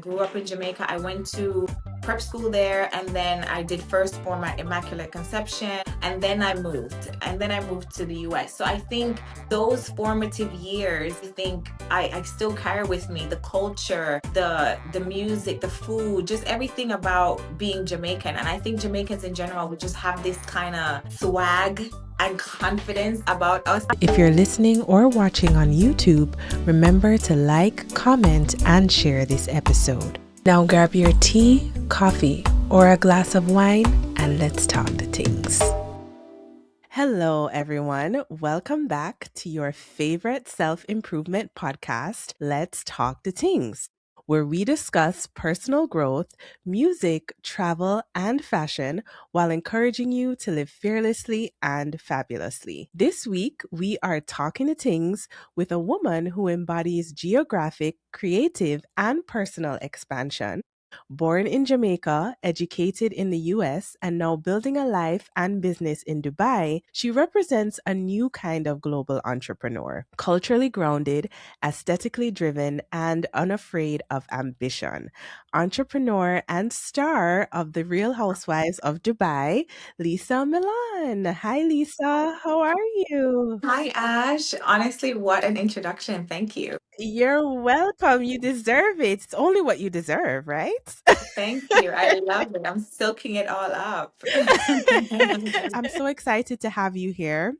grew up in Jamaica. I went to prep school there, and then I did first for my immaculate conception, and then I moved to the US. So I think those formative years, I still carry with me the culture, the music, the food, just everything about being Jamaican. And I think Jamaicans in general would just have this kind of swag and confidence about us. If you're listening or watching on YouTube, remember to like, comment, and share this episode. Now grab your tea, coffee, or a glass of wine, and let's talk the things. Hello, everyone. Welcome back to your favorite self-improvement podcast, Let's Talk the Things, where we discuss personal growth, music, travel, and fashion while encouraging you to live fearlessly and fabulously. This week, we are talking to things with a woman who embodies geographic, creative, and personal expansion. Born in Jamaica, educated in the US, and now building a life and business in Dubai, she represents a new kind of global entrepreneur, culturally grounded, aesthetically driven, and unafraid of ambition. Entrepreneur and star of the Real Housewives of Dubai, Lesa Milan. Hi, Lesa. How are you? Hi, Ash. Honestly, what an introduction. Thank you. You're welcome. You deserve it. It's only what you deserve, right? Thank you. I love it. I'm soaking it all up. I'm so excited to have you here.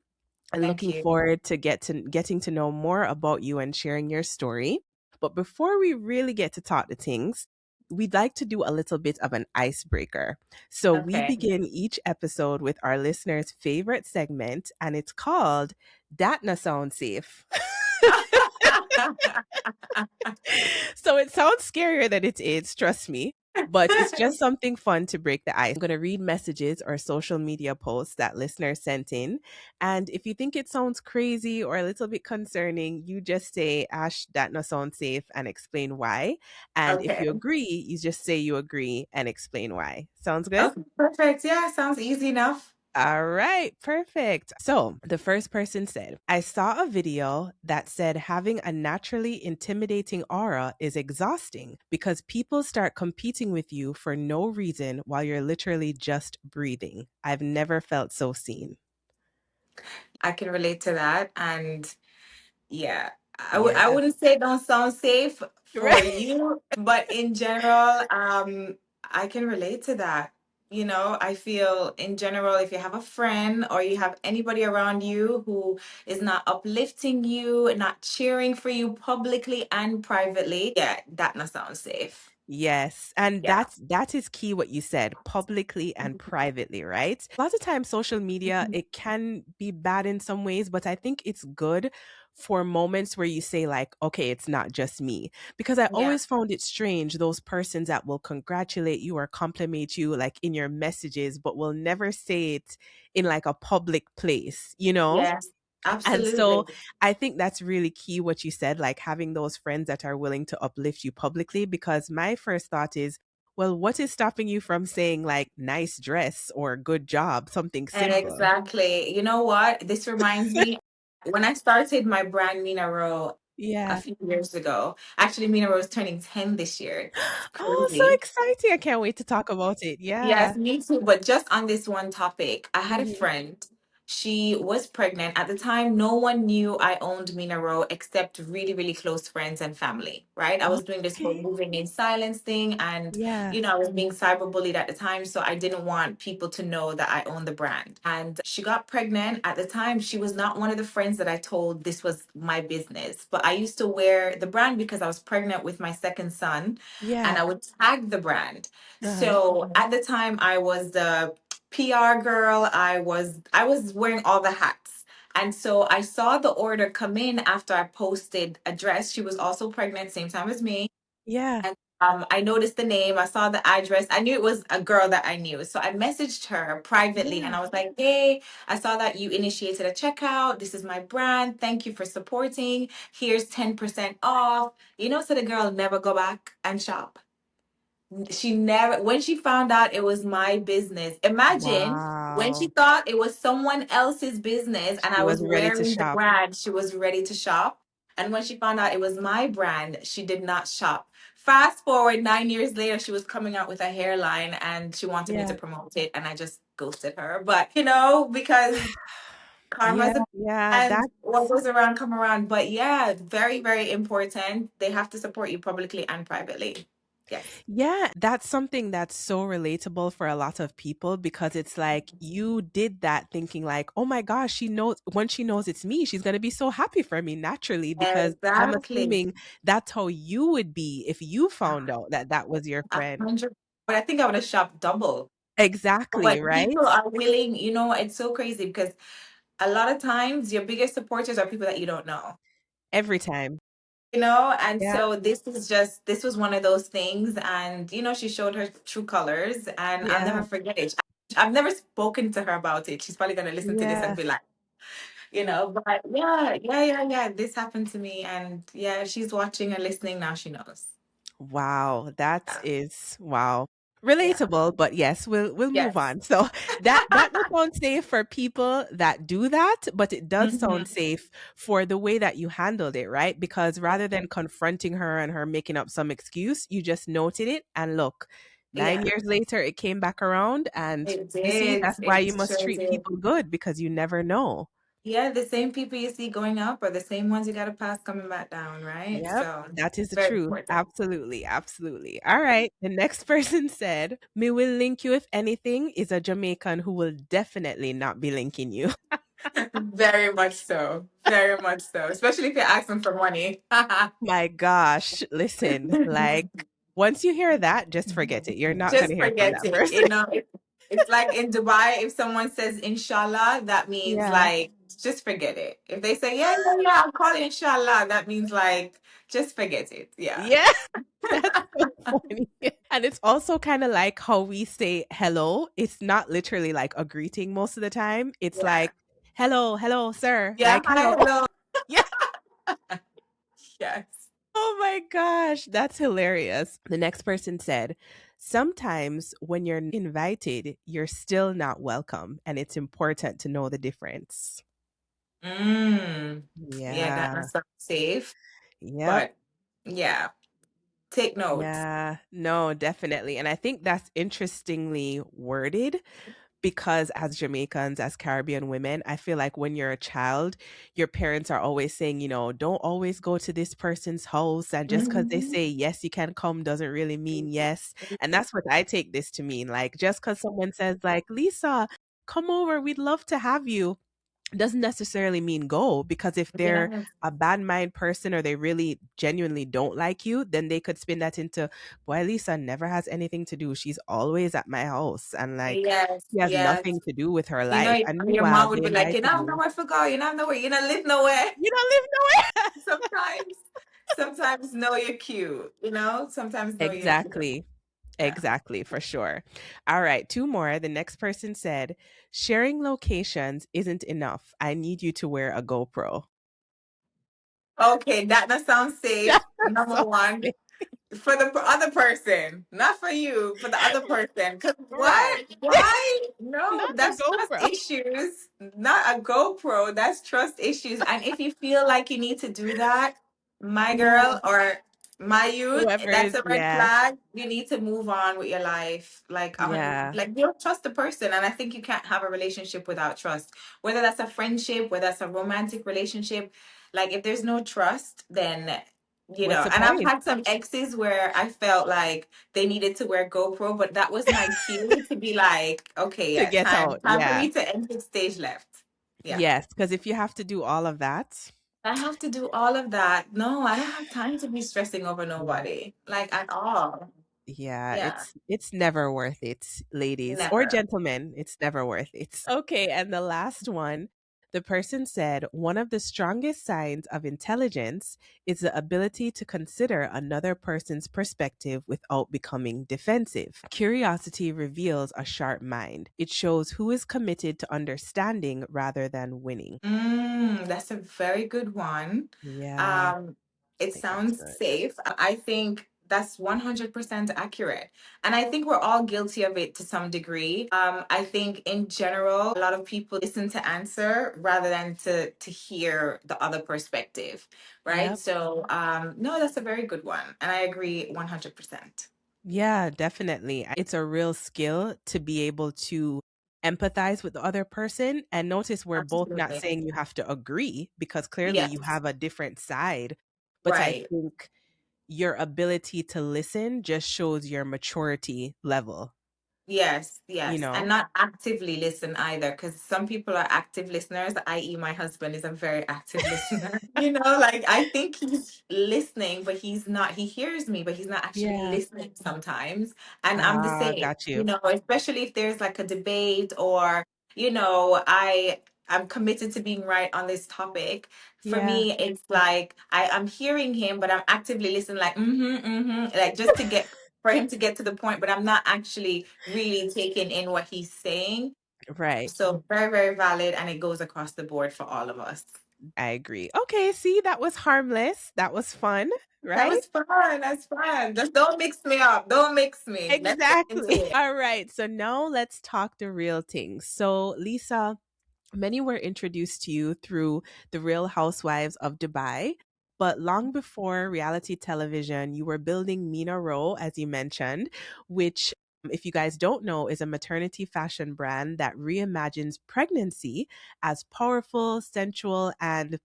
And Thank looking you. forward to getting to know more about you and sharing your story. But before we really get to talk the things, we'd like to do a little bit of an icebreaker. So we Okay. begin each episode with our listeners' favorite segment, and it's called "Dat Na Sound Safe." So it sounds scarier than it is, trust me. But it's just something fun to break the ice. I'm going to read messages or social media posts that listeners sent in. And if you think it sounds crazy or a little bit concerning, you just say, Ash, that no sound safe, and explain why. And if Okay. you agree, you just say you agree and explain why. Sounds good? Okay, perfect. Yeah, sounds easy enough. All right, perfect. So the first person said, I saw a video that said having a naturally intimidating aura is exhausting because people start competing with you for no reason while you're literally just breathing. I've never felt so seen. I can relate to that. And yeah, I Yeah. wouldn't say don't sound safe for Right. you, but in general, I can relate to that. I feel in general, if you have a friend or you have anybody around you who is not uplifting you, not cheering for you publicly and privately, yeah, that not sound safe. Yes. And Yeah. that is key what you said, publicly and privately, right? A lot of times social media, Mhm. it can be bad in some ways, but I think it's good for moments where you say like, okay, it's not just me. Because I Yeah. always found it strange those persons that will congratulate you or compliment you like in your messages, but will never say it in like a public place, you know? Yes. And so Absolutely. I think that's really key what you said, like having those friends that are willing to uplift you publicly. Because my first thought is, well, what is stopping you from saying like nice dress or good job, something simple? Exactly. You know what? This reminds me when I started my brand Mina Roe a Yeah. few years ago. Actually, Mina Roe is turning 10 this year. It's Oh, so crazy. exciting. I can't wait to talk about it. Yeah. Yes, me too. But just on this one topic, I had a Mhm. friend. She was pregnant. At the time, no one knew I owned Mina Roe except really, really close friends and family, right? I was doing this whole Okay. moving in silence thing, and Yeah. I was being cyberbullied at the time, so I didn't want people to know that I owned the brand. And she got pregnant. At the time, she was not one of the friends that I told this was my business, but I used to wear the brand because I was pregnant with my second son, and Yeah. I would tag the brand. Uh-huh. So at the time I was the PR girl. I was wearing all the hats. And so I saw the order come in after I posted a dress. She was also pregnant, same time as me. Yeah. And I noticed the name, I saw the address. I knew it was a girl that I knew. So I messaged her privately and Yeah. I was like, hey, I saw that you initiated a checkout. This is my brand. Thank you for supporting. Here's 10% off. So the girl never go back and shop. She never, when she found out it was my business, imagine when she Wow. thought it was someone else's business and She I was was ready to wearing the shop. brand, she was ready to shop. And when she found out it was my brand, she did not shop. Fast forward 9 years later, she was coming out with a hairline and she wanted me to Yeah. promote it, and I just ghosted her. But you know, because Yeah, karma's a yeah, and that what goes around come around. But yeah, very, very important. They have to support you publicly and privately. Yes. yeah, that's something that's so relatable for a lot of people because it's like you did that thinking like, "Oh my gosh, she knows when she knows it's me, she's going to be so happy for me naturally because I'm Exactly. assuming that's how you would be if you found out that that was your A friend." hundred. But I think I would have shopped double. Exactly, But right? people are willing, it's so crazy because a lot of times your biggest supporters are people that you don't know. Every time. And Yeah, so this was one of those things. And she showed her true colors, and I'll yeah, never forget it. I've never spoken to her about it. She's probably gonna listen to this and yeah. be like, but yeah, yeah, yeah, yeah. This happened to me, and yeah, if she's watching and listening now, she knows. Wow, that Yeah, is wow. yeah, Relatable, but yes, we'll move yes. on. So that does sound safe for people that do that, but it does sound Mhm. safe for the way that you handled it, right? Because rather than confronting her and her making up some excuse, you just noted it and look, nine Yeah, years later it came back around and it you see did. that's why It you must sure treat did. people good because you never know. Yeah, the same people you see going up are the same ones you got to pass coming back down, right? Yep, So that is the very truth. important. Absolutely, absolutely. All right. The next person said, "Me will link you if anything," is a Jamaican who will definitely not be linking you. Very much so. Very much so. Especially if you're asking for money. My gosh, listen, like once you hear that, just forget it. You're not going Just to hear from forget that it. person. It's like in Dubai, if someone says inshallah, that means Yeah. like just forget it. If they say, yeah, yeah, yeah, I'll call it inshallah, that means like just forget it. Yeah. Yeah. That's so funny. And it's also kind of like how we say hello. It's not literally like a greeting most of the time. It's Yeah. like, hello, hello, sir. Yeah. Like, Hi, hello. hello. Yeah. Yes. Oh my gosh, that's hilarious. The next person said, "Sometimes when you're invited, you're still not welcome, and it's important to know the difference." Mm. Yeah, that Yeah. must sound safe. Yep. But yeah, take notes. Yeah. No, definitely. And I think that's interestingly worded because as Jamaicans, as Caribbean women, I feel like when you're a child, your parents are always saying, don't always go to this person's house. And just because they Mhm. say yes, you can come doesn't really mean yes. And that's what I take this to mean. Like, just because someone says, like, Lisa, come over, we'd love to have you, doesn't necessarily mean go because if they're Yes. a bad mind person or they really genuinely don't like you, then they could spin that into, boy, Lisa never has anything to do. She's always at my house and like Yes. she has Yes. nothing to do with her life. And Your meanwhile, mom would they be like, invited you don't have you. nowhere to go, you don't have nowhere, you don't live nowhere. You don't live nowhere. Sometimes, sometimes know you're cute, sometimes know you're cute. Exactly. Yeah. Exactly, for sure. All right, two more. The next person said, sharing locations isn't enough. I need you to wear a GoPro. Okay, that sounds safe. That's Number so one. For the other person, not for you, for the other person. Because right. what? Why? No, Not the that's trust GoPro. issues, not a GoPro. That's trust issues. And if you feel like you need to do that, my Yeah. girl or my youth, Whoever that's is, a red yeah. flag. You need to move on with your life. Yeah. Like you don't trust the person. And I think you can't have a relationship without trust. Whether that's a friendship, whether that's a romantic relationship. Like if there's no trust, then What's the and I've point? had some exes where I felt like they needed to wear GoPro, but that was my cue to be like, okay, To yeah, get time out. time for Yeah. me to exit stage left. Yeah. Yes. Because if you have to do all of that, I have to do all of that. No, I don't have time to be stressing over yeah. nobody. Like at all. Yeah, Yeah. it's never worth it, ladies or Never. gentlemen. It's never worth it. Okay, and the last one, the person said one of the strongest signs of intelligence is the ability to consider another person's perspective without becoming defensive. Curiosity reveals a sharp mind. It shows who is committed to understanding rather than winning. That's a very good one. Yeah, Um, I it think that's sounds good. safe. I think That's 100% accurate. And I think we're all guilty of it to some degree. I think in general, a lot of people listen to answer rather than to hear the other perspective, right? Yep. So, no, that's a very good one. And I agree 100%. Yeah, definitely. It's a real skill to be able to empathize with the other person. And notice we're both not Absolutely. saying you have to agree because clearly you Yes. have a different side. But I Right. think your ability to listen just shows your maturity level, Yes, you yes. And know? not actively listen either, because some people are active listeners, i.e., my husband is a very active listener. Like I think he's listening, but he's not, he hears me, but he's not actually Yeah. listening sometimes. And I'm the Ah, same, got you. especially if there's like a debate or, I'm committed to being right on this topic. For Yeah. me, it's like I'm hearing him, but I'm actively listening, like, like just to get for him to get to the point, but I'm not actually really taking in what he's saying. Right. So very, very valid, and it goes across the board for all of us. I agree. Okay, see, that was harmless. That was fun, That right? was fun. That's fun. Just don't mix me up. Don't mix me. Let's get into Exactly. it. All right. So now let's talk the real things. So, Lisa, many were introduced to you through the Real Housewives of Dubai. But long before reality television, you were building Mina Roe, as you mentioned, which, if you guys don't know, is a maternity fashion brand that reimagines pregnancy as powerful, sensual, and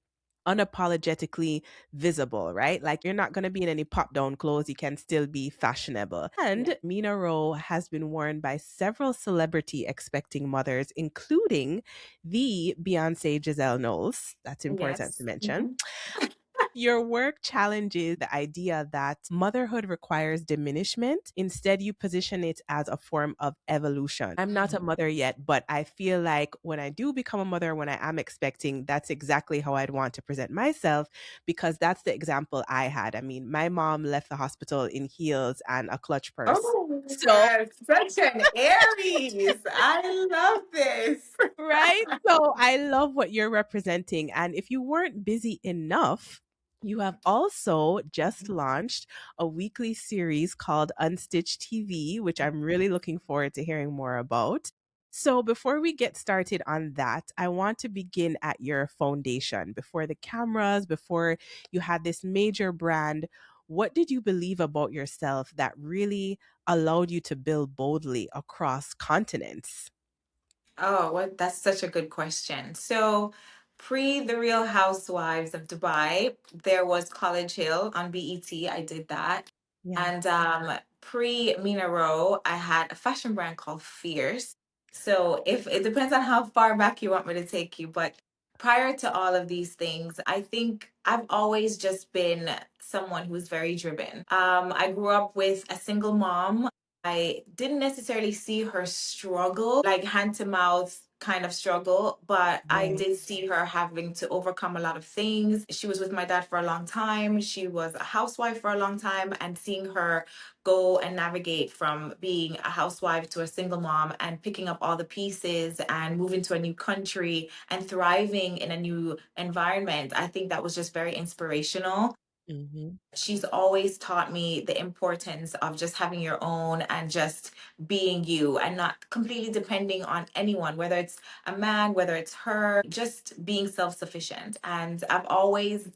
unapologetically visible, right? Like you're not going to be in any pop down clothes. You can still be fashionable. Yeah. And Mina Roe has been worn by several celebrity expecting mothers, including the Beyonce Giselle Knowles. That's important to Yes. mention. Mhm. Your work challenges the idea that motherhood requires diminishment. Instead, you position it as a form of evolution. I'm not a mother yet, but I feel like when I do become a mother, when I am expecting, that's exactly how I'd want to present myself because that's the example I had. I mean, my mom left the hospital in heels and a clutch purse. Oh, So, such an Aries. I love this. right? So I love what you're representing. And if you weren't busy enough, you have also just launched a weekly series called Unstitched TV, which I'm really looking forward to hearing more about. So, before we get started on that, I want to begin at your foundation. Before the cameras, before you had this major brand, what did you believe about yourself that really allowed you to build boldly across continents? Oh, what that's such a good question. So, pre the Real Housewives of Dubai, there was College Hill on BET. I did that. Yeah. And pre Mina Roe, I had a fashion brand called Fierce. So, if it depends on how far back you want me to take you, but prior to all of these things, I think I've always just been someone who's very driven. I grew up with a single mom. I didn't necessarily see her struggle, like hand to mouth kind of struggle, but I Right. did see her having to overcome a lot of things. She was with my dad for a long time. She was a housewife for a long time, and seeing her go and navigate from being a housewife to a single mom and picking up all the pieces and moving to a new country and thriving in a new environment, I think that was just very inspirational. Mhm. She's always taught me the importance of just having your own and just being you and not completely depending on anyone, whether it's a man, whether it's her, just being self sufficient. And I've always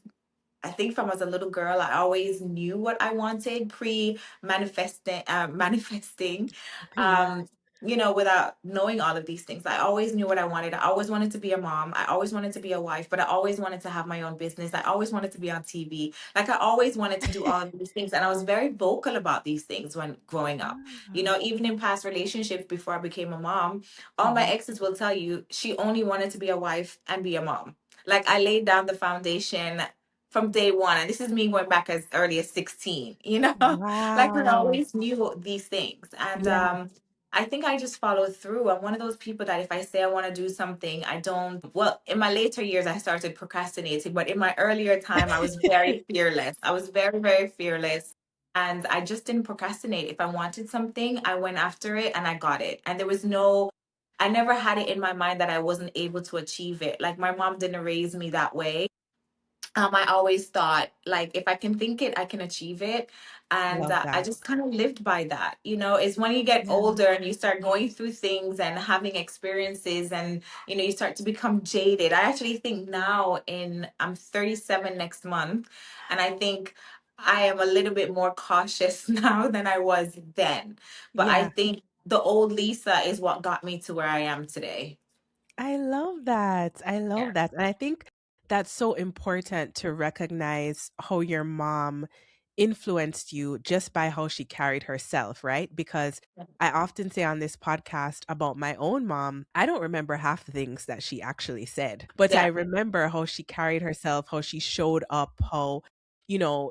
I think from as a little girl, I always knew what I wanted pre manifesting, manifesting, Yeah. um, without knowing all of these things. I always knew what I wanted. I always wanted to be a mom. I always wanted to be a wife, but I always wanted to have my own business. I always wanted to be on TV. Like I always wanted to do all of these things. And I was very vocal about these things when growing up. Ah. Even in past relationships before I became a mom, all my Mhm. exes will tell you she only wanted to be a wife and be a mom. Like I laid down the foundation from day one. And this is me going back as early as 16, like I Wow. always knew these things. And Yeah. I think I just followed through. I'm one of those people that if I say I want to do something, I don't. Well, in my later years, I started procrastinating, but in my earlier time, I was very fearless. I was very, very fearless. And I just didn't procrastinate. If I wanted something, I went after it and I got it. And there was no, I never had it in my mind that I wasn't able to achieve it. Like my mom didn't raise me that way. I always thought, like, if I can think it, I can achieve it. And Love I that. just kind of lived by that. Is when you get Yeah. older and you start going through things and having experiences, and, you start to become jaded. I actually think now, I'm 37 next month, and I think I am a little bit more cautious now than I was then. But I Yeah. think the old Lisa is what got me to where I am today. I love that. I Yeah. love that. And I think that's so important to recognize how your mom influenced you just by how she carried herself, right? Because I often say on this podcast about my own mom, I don't remember half the things that she actually said, but I Yeah. remember how she carried herself, how she showed up, how,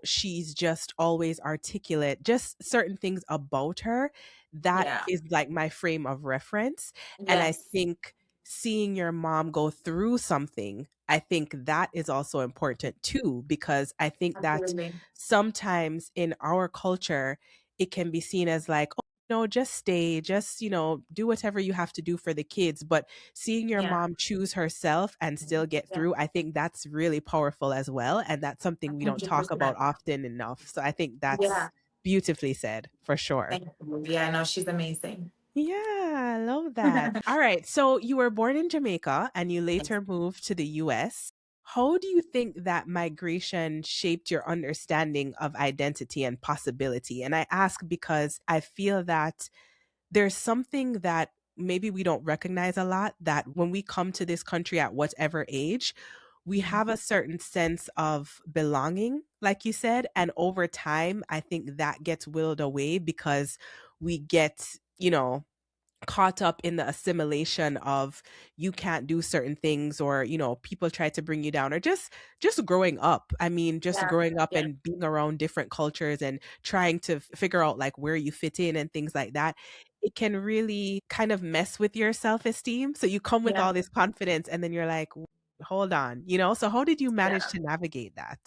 she's just always articulate, just certain things about her. That Yeah. is like my frame of reference. And I Yes. think seeing your mom go through something, I think that is also important too, because I think that Absolutely. sometimes in our culture, it can be seen as like, oh, no, just stay, just, do whatever you have to do for the kids. But seeing your Yeah. mom choose herself and still get Yeah. through, I think that's really powerful as well. And that's something we don't talk about 100%. often enough. So I think that's Yeah. beautifully said for sure. Thank you. Yeah, no, she's amazing. Yeah, I love that. All right. So you were born in Jamaica and you Yes. later moved to the US. How do you think that migration shaped your understanding of identity and possibility? And I ask because I feel that there's something that maybe we don't recognize a lot, that when we come to this country at whatever age, we have a certain sense of belonging, like you said. And over time, I think that gets willed away because we get, caught up in the assimilation of you can't do certain things, or people try to bring you down, or just growing up. I mean, just Yeah. growing up Yeah. and being around different cultures and trying to figure out like where you fit in and things like that, it can really kind of mess with your self-esteem. So you come with Yeah. all this confidence and then you're like, hold on, so how did you manage Yeah. to navigate that?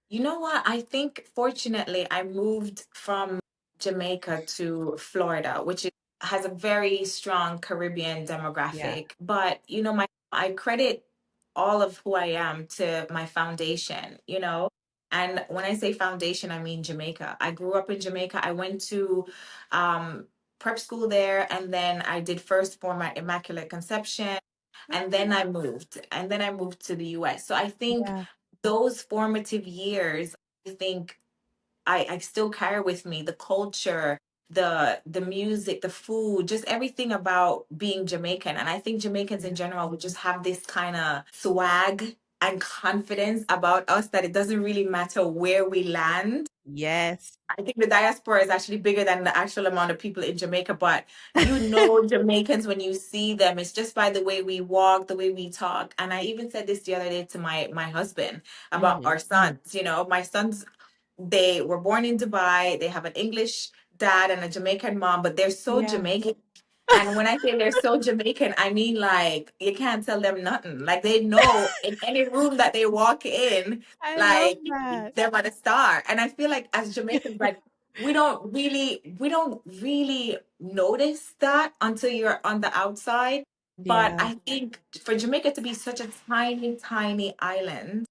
You know what? I think fortunately I moved from Jamaica to Florida, has a very strong Caribbean Yeah. demographic. But I credit all of who I am to my foundation. And when I say foundation, I mean Jamaica. I grew up in Jamaica. I went to um prep school there, and then I did first form at Immaculate Conception, and then Oh, I moved to the US. So I think yeah. those formative years, I think I still carry with me the culture, the music, the food, just everything about being Jamaican. And I think Jamaicans in Yeah. general would just have this kind of swag and confidence about us that it doesn't really matter where we land. Yes. I think the diaspora is actually bigger than the actual amount of people in Jamaica, but Jamaicans when you see them, it's just by the way we walk, the way we talk. And I even said this the other day to my husband about Hmm. our sons. My sons, they were born in Dubai. They have an English dad and a Jamaican mom, but they're so Yeah. Jamaican. And when I say they're so Jamaican, I mean like you can't tell them nothing. Like they know in any room that they walk in, I love like that. they're at a star. And I feel like as Jamaicans, like we don't really notice that until you're on the outside. But Yeah. I think for Jamaica to be such a tiny, tiny island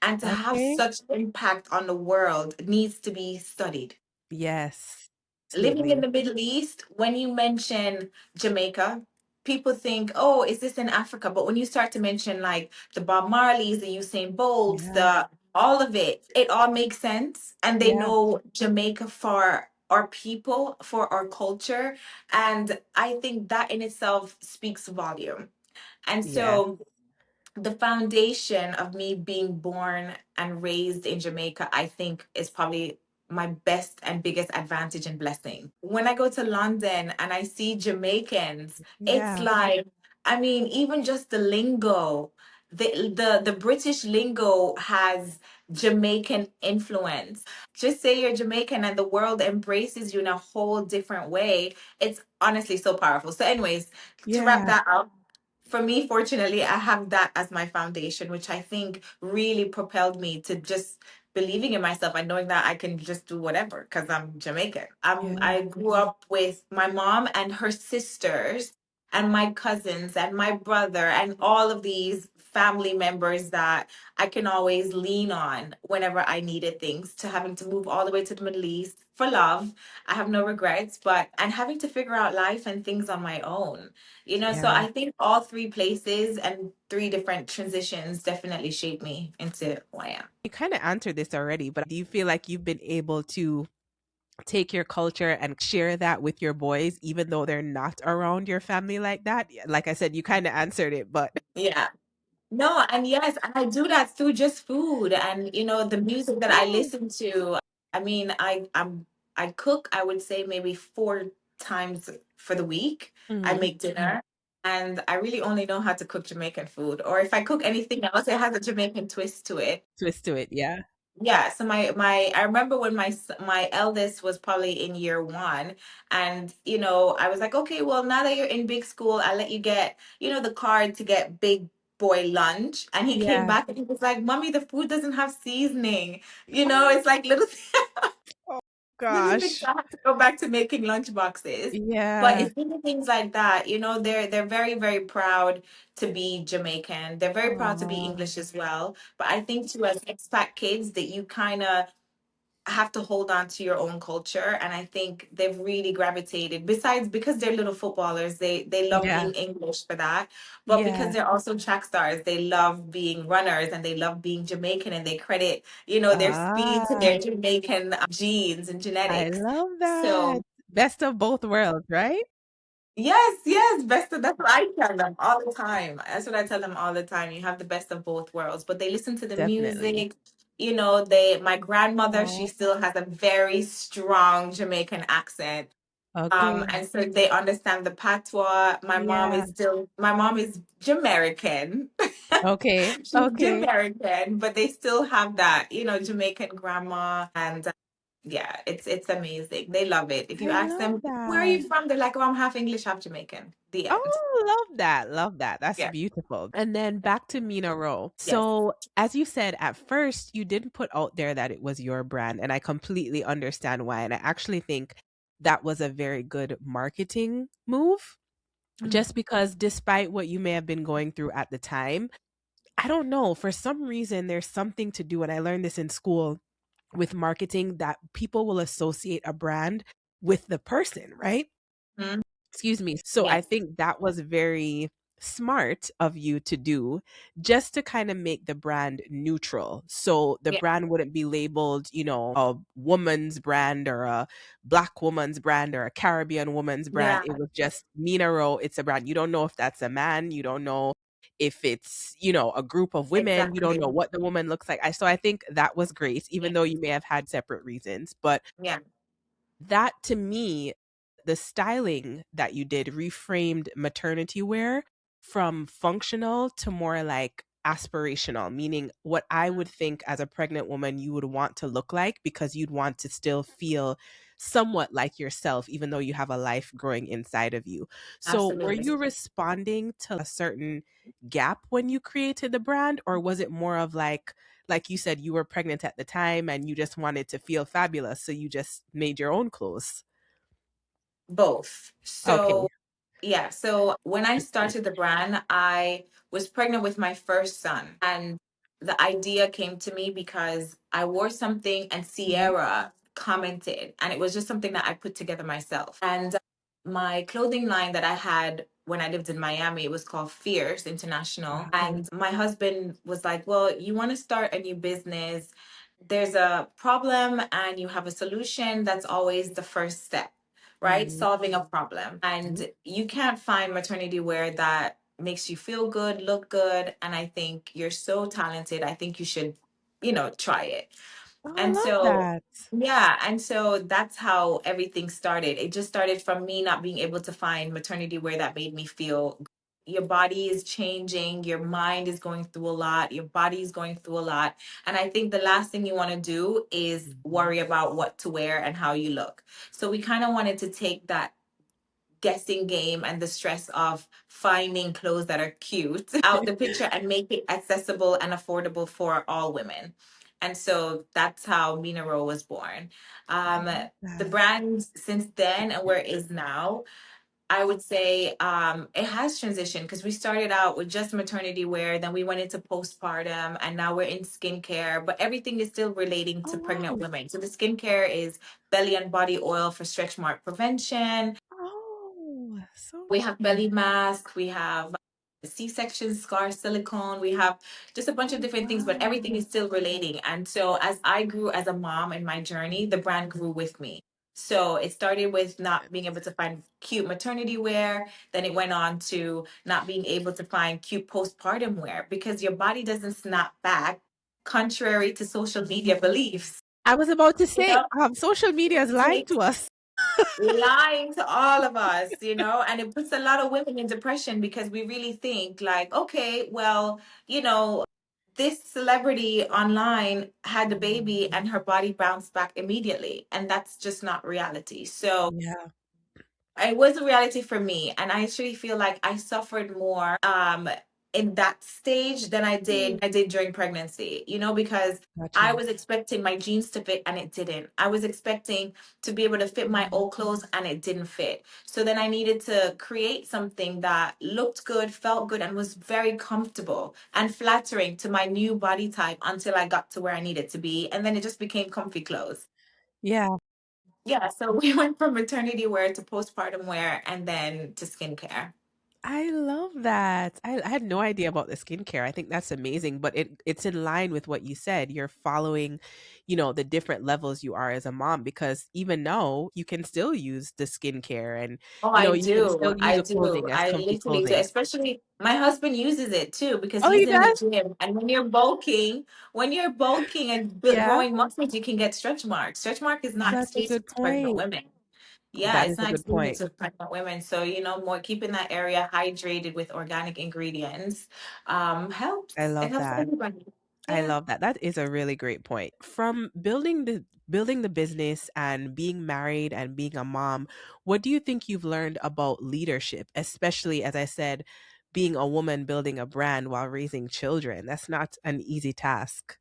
and to have Okay. such impact on the world needs to be studied. Yes. Living in Absolutely. the Middle East, when you mention Jamaica, people think, oh, is this in Africa? But when you start to mention like the Bob Marleys, the Usain Bolts, Yeah. the all of it, it all makes sense. And they Yeah. know Jamaica for our people, for our culture. And I think that in itself speaks volume. And Yes. so the foundation of me being born and raised in Jamaica, I think, is probably my best and biggest advantage and blessing. When I go to London and I see Jamaicans, it's Yeah. like, I mean, even just the lingo, the British lingo has Jamaican influence. Just say you're Jamaican and the world embraces you in a whole different way. It's honestly so powerful. So, anyways, to wrap Yeah. that up, for me, fortunately, I have that as my foundation, which I think really propelled me to just believing in myself and knowing that I can just do whatever because I'm Jamaican. Yeah. I grew up with my mom and her sisters and my cousins and my brother and all of these family members that I can always lean on whenever I needed things, to having to move all the way to the Middle East for love. I have no regrets, but and having to figure out life and things on my own. So Yeah. I think all three places and three different transitions definitely shaped me into who I am. You kind of answered this already, but do you feel like you've been able to take your culture and share that with your boys, even though they're not around your family like that? Yeah, like I said, you kind of answered it, but Yeah. No, and yes, and I do that through just food and the music that I yeah. listen to. I mean, I cook, I would say maybe 4 times for the week. I Mhm. make dinner, and I really only know how to cook Jamaican food. Or if I cook anything else, it has a Jamaican twist to it. Twist to it. Yeah. Yeah, so my I remember when my eldest was probably in year one, and I was like, okay, well, now that you're in big school, I'll let you get the card to get big boy lunch. And he came Yeah. back and he was like, Mommy, the food doesn't have seasoning. It's Oh, like little oh little things. gosh. I have to go back to making lunch boxes. But Yeah. it's little things like that. They're very, very proud to be Jamaican. They're very proud to be Oh, English as well. But I think too, as expat kids, that you kind of have to hold on to your own culture, and I think they've really gravitated, besides because they're little footballers, they love yeah. being English for that, but because Yeah. they're also track stars, they love being runners, and they love being Jamaican, and they credit their speed to Ah, their Jamaican genes and I genetics. love that. So Best of both worlds, right? yes, yes, that's what I tell them all the time. That's what I tell them all the time. You have the best of both worlds. But they listen to the Definitely. music. My grandmother, she Oh, still has a very strong Jamaican accent. okay. And so they understand the patois. Yeah. My mom is Jamaican. Okay. She's Okay. Jamaican, but they still have that, Jamaican grandma. And yeah, it's amazing. They love it. If you I ask love them, where are that. you from? They're like, oh, I'm half English, half Jamaican. The end. Oh, love that. Love that. That's Yeah. beautiful. And then back to Mina Roe. Yes. So, as you said, at first, you didn't put out there that it was your brand. And I completely understand why. And I actually think that was a very good marketing move, Mm. just because despite what you may have been going through at the time, I don't know, for some reason, there's something to do. And I learned this in school with marketing that people will associate a brand with the person, right? Mm. Excuse me. So I Yes. think that was very smart of you to do, just to kind of make the brand neutral. So the Yeah. brand wouldn't be labeled, a woman's brand or a black woman's brand or a Caribbean woman's brand. Yeah. It was just Mina Roe. It's a brand. You don't know if that's a man. You don't know if it's, a group of women. You don't Exactly. know what the woman looks like. So I think that was great, Yeah. even though you may have had separate reasons. But Yeah. that to me, the styling that you did reframed maternity wear from functional to more like aspirational, meaning what I would think as a pregnant woman you would want to look like, because you'd want to still feel somewhat like yourself, even though you have a life growing inside of you. So, were Absolutely. you responding to a certain gap when you created the brand, or was it more of like you said, you were pregnant at the time and you just wanted to feel fabulous, so you just made your own clothes? Both. Okay. Yeah, so when I started the brand, I was pregnant with my first son. And the idea came to me because I wore something and Mhm. Sierra commented, and it was just something that I put together myself. And my clothing line that I had when I lived in Miami, it was called Fierce International. Okay. And my husband was like, well, you want to start a new business. There's a problem and you have a solution. That's always the first step, right? Mhm. Solving a problem. And you can't find maternity wear that makes you feel good, look good. And I think you're so talented. I think you should, try it. Oh, I And love so, that. yeah, and so that's how everything started. It just started from me not being able to find maternity wear that made me feel your body is changing, your mind is going through a lot, your body is going through a lot. And I think the last thing you want to do is Mhm. worry about what to wear and how you look. So we kind of wanted to take that guessing game and the stress of finding clothes that are cute out the picture and make it accessible and affordable for all women. And so that's how Mina Roe was born. I Um, love the that. brand since then and where it is now, I would say it has transitioned because we started out with just maternity wear, then we went into postpartum, and now we're in skincare, but everything is still relating to Oh, pregnant wow. women. So the skincare is belly and body oil for stretch mark prevention. Oh, so We have nice. belly mask, we have C-section scar silicone, we have just a bunch of Oh, different things, but wow. everything is still relating. And so as I grew as a mom in my journey, the brand grew with me. So it started with not being able to find cute maternity wear, then it went on to not being able to find cute postpartum wear because your body doesn't snap back, contrary to social media beliefs. I was about to You say, know, social media is it lying takes to us. lying to all of us, and it puts a lot of women in depression because we really think like, okay, well, this celebrity online had a baby and her body bounced back immediately, and that's just not reality. So Yeah, it was a reality for me, and I actually feel like I suffered more in that stage than mm, I did during pregnancy, because I gotcha. was expecting my jeans to fit and it didn't. I was expecting to be able to fit my old clothes and it didn't fit. So then I needed to create something that looked good, felt good, and was very comfortable and flattering to my new body type until I got to where I needed to be. And then it just became comfy clothes. Yeah, Yeah, so we went from maternity wear to postpartum wear and then to skincare. I love that. I had no idea about the skincare. I think that's amazing, but it's in line with what you said. You're following, the different levels you are as a mom because even now you can still use the skincare and Oh, I you can do. still use I the do. clothing as I comfy literally do. clothing. Especially my husband uses it too because Oh, he's he in the does? gym. And when you're bulking and Yeah, growing muscles, you can get stretch marks. Stretch mark is not that's a exclusive good to pregnant point. women. Yeah, That it's is a not good exclusive point. to pregnant women. So, more keeping that area hydrated with organic ingredients helps. I It love helps that. everybody. I Yeah. love that. That is a really great point. From building the business and being married and being a mom, what do you think you've learned about leadership, especially as I said, being a woman building a brand while raising children? That's not an easy task.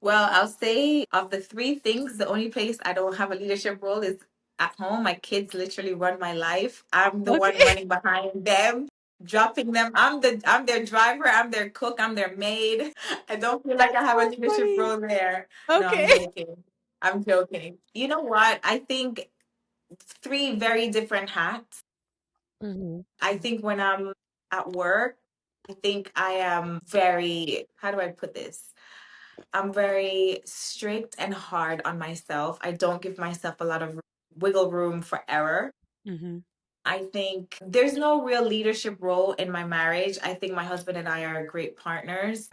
Well, I'll say of the three things, the only place I don't have a leadership role is at home. My kids literally run my life. I'm the one Okay. running behind them, dropping them. I'm their driver, I'm their cook, I'm their maid. I don't feel like I That's have a so leadership funny. role there. No, I'm Okay. joking. I'm joking. You know what? I think three very different hats. Hmm. I think when I'm at work, I think I am very, how do I put this? I'm very strict and hard on myself. I don't give myself a lot of wiggle room for error. Hmm. I think there's no real leadership role in my marriage. I think my husband and I are great partners.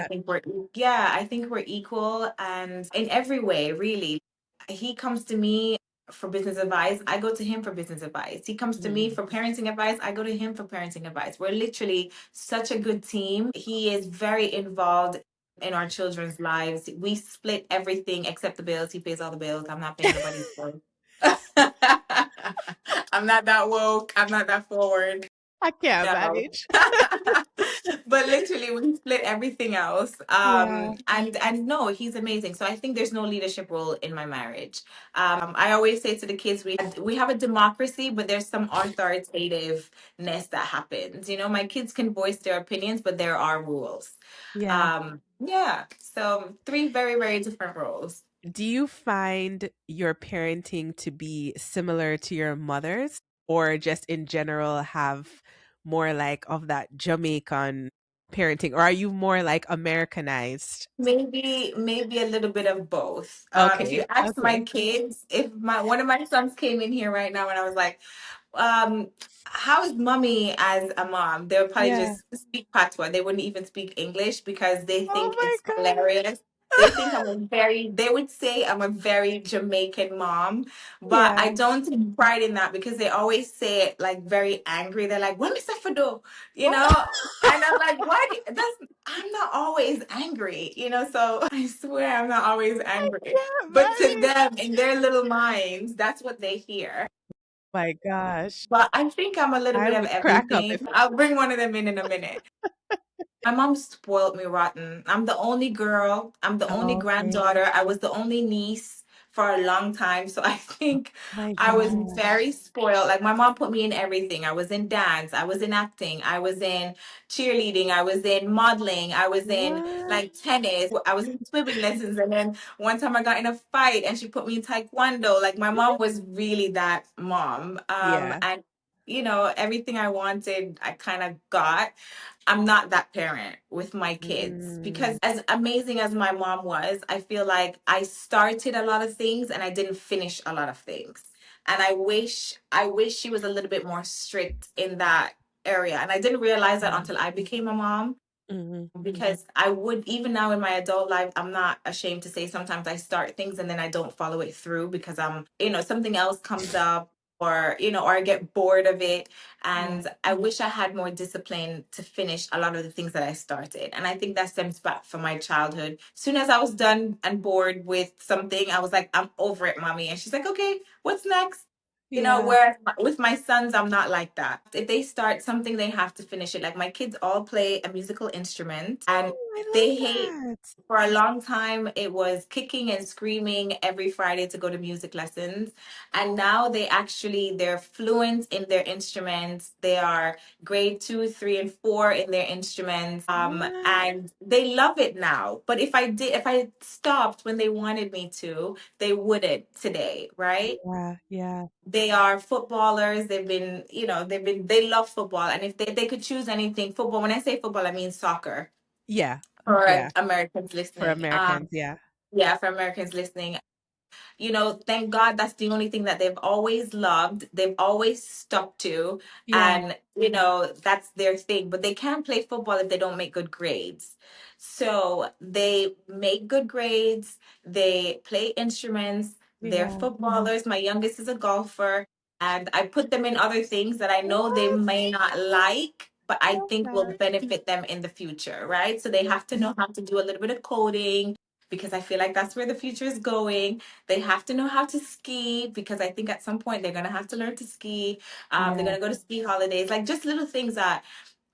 Yeah, I think we're equal and in every way, really. He comes to me for business advice. I go to him for business advice. He comes to me Hmm. for parenting advice. I go to him for parenting advice. We're literally such a good team. He is very involved in our children's lives. We split everything except the bills. He pays all the bills. I'm not paying nobody's bills. I'm not that woke. I'm not that forward. I can't No. manage. But literally we split everything else. Yeah. And no, he's amazing. So I think there's no leadership role in my marriage. I always say to the kids we have a democracy, but there's some authoritativeness that happens. My kids can voice their opinions, but there are rules. Yeah. Yeah. So three very, very different roles. Do you find your parenting to be similar to your mother's, or just in general have more like of that Jamaican parenting, or are you more like Americanized? Maybe a little bit of both. If you Okay, ask my okay. kids, if my one of my sons came in here right now and I was like, how's mommy as a mom? They would probably Yeah. just speak patois. They wouldn't even speak English because they Oh think my it's gosh. hilarious. They would say I'm a very Jamaican mom, but Yeah. I don't take pride in that because they always say it like very angry. They're like, what is that for do? You Oh, know? And I'm like, I'm not always angry, so I swear I'm not always I angry. can't But to manage. them, in their little minds, that's what they hear. My gosh. But I think I'm a little I bit of would crack up everything. if I'll bring one of them in a minute. My mom spoiled me rotten. I'm the only girl. I'm the only okay. granddaughter. I was the only niece. for a long time. So I think My I was God. very spoiled. Like my mom put me in everything. I was in dance, I was in acting, I was in cheerleading, I was in modeling, I was in What? like tennis, I was in swimming lessons, and then one time I got in a fight and she put me in taekwondo. Like my mom was really that mom. Yeah. And everything I wanted, I kind of got. I'm not that parent with my kids because Mm. as amazing as my mom was, I feel like I started a lot of things and I didn't finish a lot of things. And I wish she was a little bit more strict in that area. And I didn't realize that until I became a mom, Mhm. because I would, even now in my adult life, I'm not ashamed to say sometimes I start things and then I don't follow it through because something else comes up, or I get bored of it. Yeah. And I wish I had more discipline to finish a lot of the things that I started. And I think that stems back from my childhood. As soon as I was done and bored with something, I was like, I'm over it, mommy. And she's like, okay, what's next? Yeah. Where with my sons, I'm not like that. If they start something, they have to finish it. Like my kids all play a musical instrument and Oh, I they love hate, that. for a long time, it was kicking and screaming every Friday to go to music lessons. And now they're fluent in their instruments. They are grade 2, 3, and 4 in their instruments. What? And they love it now. But if I stopped when they wanted me to, they wouldn't today, right? Yeah, yeah, They are footballers. They love football. And if they could choose anything, football, when I say football, I mean soccer yeah, for yeah. Americans For listening. Americans, yeah. Yeah, for Americans listening. Thank God that's the only thing that they've always loved, they've always stuck to, Yeah, and that's their thing. But they can't play football if they don't make good grades. So they make good grades, they play instruments, they're yeah. footballers. My youngest is a golfer, and I put them in other things that I know they What? may not like, but I I love think will that. benefit them in the future, right? So they Yeah, have to know how to do a little bit of coding because I feel like that's where the future is going. They have to know how to ski because I think at some point they're going to have to learn to ski. They're yeah, going to go to ski holidays, like just little things that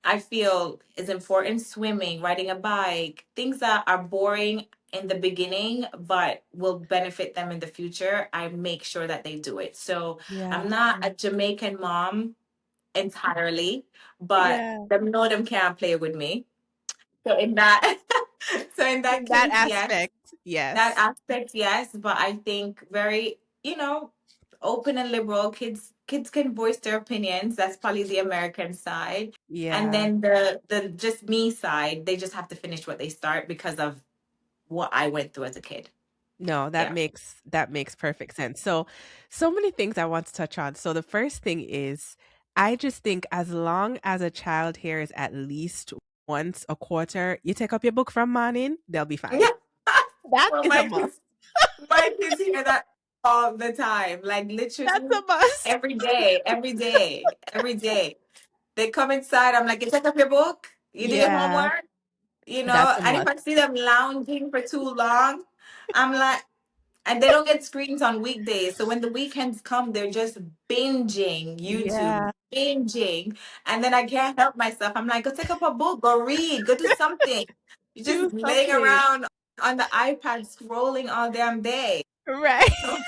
I feel is important. Swimming, riding a bike, things that are boring in the beginning but will benefit them in the future. I make sure that they do it. So yeah, I'm not a Jamaican mom entirely, but yeah. them can't play with me. So in that so in that In that case, yes, aspect, that yes. aspect, yes, but I think very, open and liberal. Kids can voice their opinions. That's probably the American side. And Yeah. then the just me side, they just have to finish what they start because of what I went through as a kid. No, Yeah. that makes perfect sense. So, so many things I want to touch on. So the first thing is I just think as long as a child hears at least once a quarter, you take up your book from morning, they'll be fine. Yeah. That Well, is a must. my kids hear that all the time. Like That's literally a must. every day, every day, every day. They come inside, I'm like, you take up your book? You do your Yeah, homework? that's a And if must. I see them lounging for too long, I'm like, and they don't get screens on weekdays. So when the weekends come, they're just binging YouTube, Yeah, binging. And then I can't help myself. I'm like, go take up a book, go read, go do something. You're just do laying something. around on the iPad scrolling all damn day. Right. So,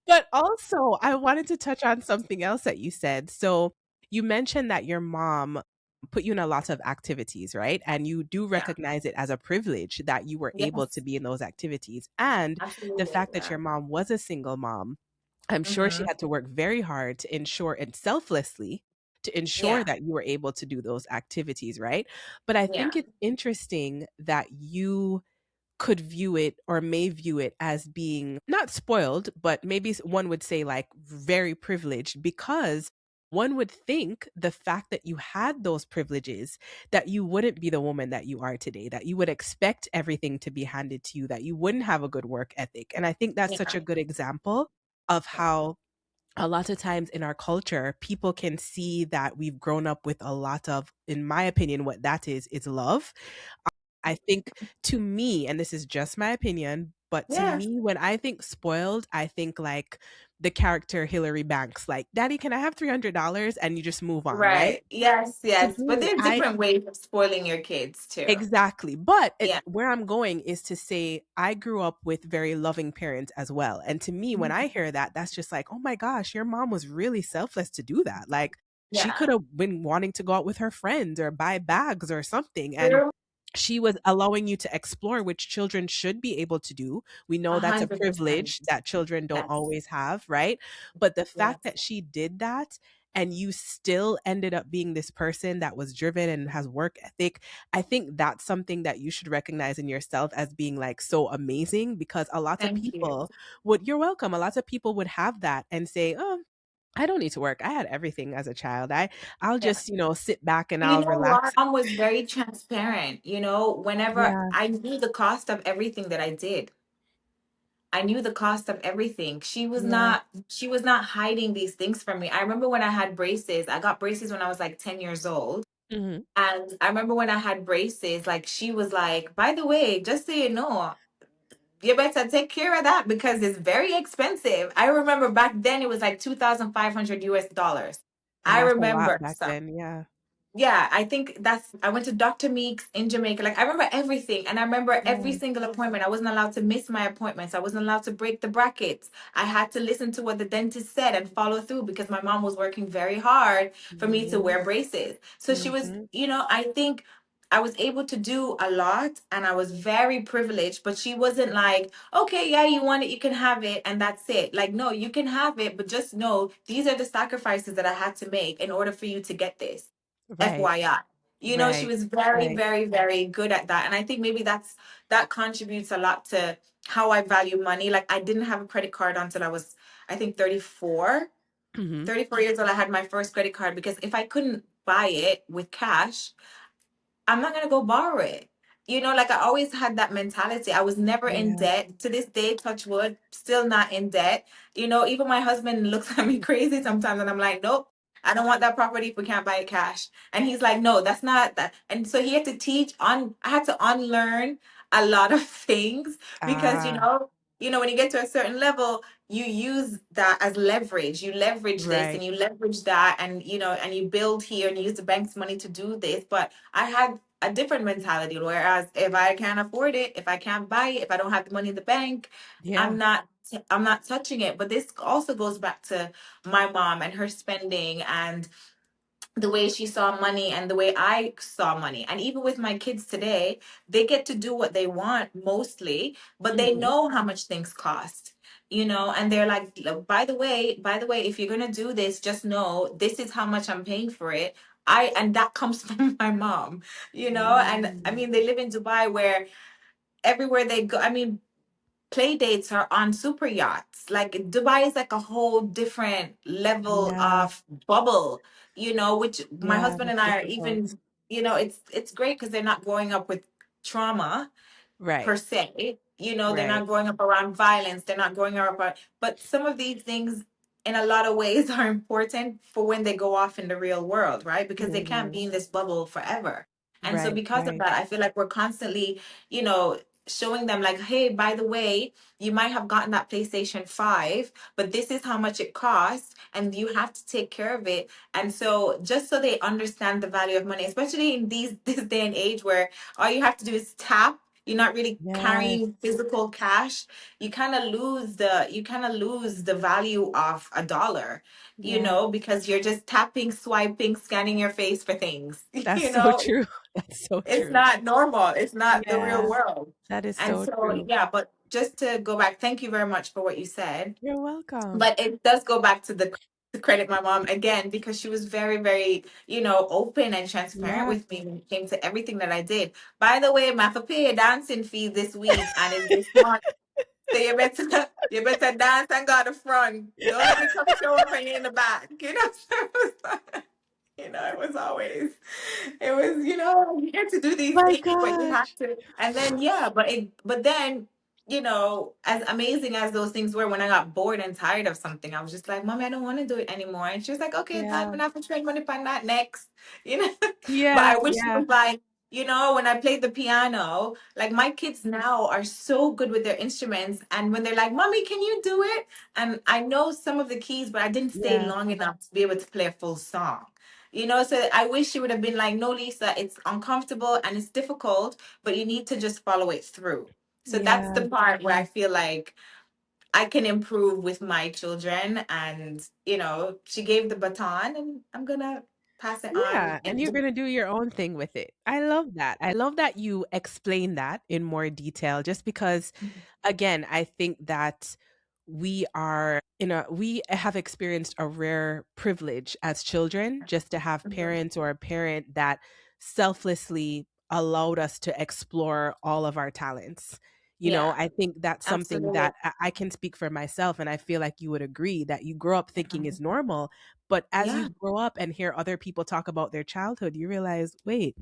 But also, I wanted to touch on something else that you said. So, you mentioned that your mom put you in a lot of activities, right? And you do yeah. recognize it as a privilege that you were able to Yes, be in those activities. And the absolutely. fact that Yeah. your mom was a single mom, I'm sure she Hmm. had to work very hard to ensure and selflessly to ensure Yeah. that you were able to do those activities, right? But I Yeah. think it's interesting that you could view it or may view it as being not spoiled, but maybe one would say like very privileged because one would think the fact that you had those privileges, that you wouldn't be the woman that you are today, that you would expect everything to be handed to you, that you wouldn't have a good work ethic. And I think that's such Yeah. a good example of Yeah. how a lot of times in our culture, people can see that we've grown up with a lot of, in my opinion, what that is love. I think to me, and this is just my opinion, but to Yeah. me, when I think spoiled, I think like the character Hillary Banks, like, Daddy, can I have $300? And you just move on, right? Right. Yes, To yes. But me, there's I different ways of spoiling your kids too. exactly. But Yeah. where I'm going is to say I grew up with very loving parents as well. And to me, when I Mhm. hear that, that's just like, oh my gosh, your mom was really selfless to do that. Like, she could Yeah. have been wanting to go out with her friends or buy bags or something. And True. she was allowing you to explore, which children should be able to do. We know that's a 100%. privilege that children don't Yes. always have, right? But the fact Yes. that she did that and you still ended up being this person that was driven and has work ethic, I think that's something that you should recognize in yourself as being like so amazing, because a lot of Thank you. people would, you're welcome, a lot of people would have that and say, oh, I don't need to work. I had everything as a child. I'll Yeah. just, sit back and You I'll know what? relax. Mom was very transparent. Whenever Yeah. I knew the cost of everything that I did. I knew the cost of everything. Yeah. She was not hiding these things from me. I remember when I had braces. I got braces when I was like 10 years old. Mhm. And I remember when I had braces, like she was like, by the way, just so you know, you better take care of that because it's very expensive. I remember back then it was like 2,500 US dollars. And I that's a lot remember. back So then, yeah. yeah, I think I went to Dr. Meeks in Jamaica. Like I remember everything. And I remember every Yeah. single appointment. I wasn't allowed to miss my appointments. I wasn't allowed to break the brackets. I had to listen to what the dentist said and follow through because my mom was working very hard for me to Mhm. wear braces. So she was, Mhm. I think I was able to do a lot and I was very privileged, but she wasn't like, okay, yeah, you want it, you can have it, and that's it. Like, no, you can have it, but just know these are the sacrifices that I had to make in order for you to get this. Right. FYI. She Right. was very, Right. very, very good at that. And I think maybe that contributes a lot to how I value money. Like I didn't have a credit card until I was, I think, Mhm. 34 years old. I had my first credit card because if I couldn't buy it with cash, I'm not gonna go borrow it. Like I always had that mentality. I was never in Yeah. debt. To this day, touch wood, still not in debt. Even my husband looks at me crazy sometimes, and I'm like, nope, I don't want that property if we can't buy it cash. And he's like, no, that's not that. And so he had to I had to unlearn a lot of things because Ah, when you get to a certain level, you use that as leverage. You leverage this right. and you leverage that, and and you build here and you use the bank's money to do this. But I had a different mentality. Whereas if I can't afford it, if I can't buy it, if I don't have the money in the bank, Yeah. I'm not touching it. But this also goes back to my mom and her spending and the way she saw money and the way I saw money. And even with my kids today, they get to do what they want mostly, but they Mhm. know how much things cost. And they're like, by the way, if you're gonna do this, just know this is how much I'm paying for it. And that comes from my mom, and I Mm. mean they live in Dubai where everywhere they go, I mean, play dates are on super yachts. Like Dubai is like a whole different level Yeah. of bubble, which my Yeah, husband that's and I are difficult. even, it's great because they're not growing up with trauma Right. per se. They're Right. not growing up around violence. They're not growing up, but some of these things, in a lot of ways, are important for when they go off in the real world, right? Because they can't Mhm. be in this bubble forever. And so, Right. because of Right. that, I feel like we're constantly, showing them, like, hey, by the way, you might have gotten that PlayStation 5, but this is how much it costs, and you have to take care of it. And so, just so they understand the value of money, especially in this day and age where all you have to do is tap, you're not really Yes. carrying physical cash, you kind of lose the value of a dollar, Yeah. because you're just tapping, swiping, scanning your face for things. That's so true. That's so It's true. not normal, it's not the real Yeah, world. that is And so so, true. yeah, but just to go back, thank you very much for what you said. You're welcome. But it does go back to credit my mom again because she was very, very, open and transparent Yeah. with me when it came to everything that I did. By the way, I have to pay a dancing fee this week and it's this month. So you better dance and go to the front. Don't let me come show up and you in the back. You get to do these My things, but you have gosh. to. And then, yeah, but then, as amazing as those things were, when I got bored and tired of something, I was just like, Mommy, I don't want to do it anymore. And she was like, okay, fine, Yeah. I'm gonna have to spend money on that next, you know. But Yeah, I wish she yeah. was like, When I played the piano, like my kids now are so good with their instruments. And when they're like, Mommy, can you do it? And I know some of the keys, but I didn't stay Yeah. long enough to be able to play a full song. So I wish she would have been like, No, Lisa, it's uncomfortable and it's difficult, but you need to just follow it through. So that's Yeah. the part where I feel like I can improve with my children. And, she gave the baton and I'm going to pass it on. Yeah, and you're gonna do your own thing with it. I love that. I love that you explain that in more detail just because again, I think that we have experienced a rare privilege as children just to have Mhm. parents or a parent that selflessly allowed us to explore all of our talents. Yeah, I think that's something absolutely. that I can speak for myself, and I feel like you would agree that you grow up thinking is normal, but as Yeah. you grow up and hear other people talk about their childhood, you realize, wait,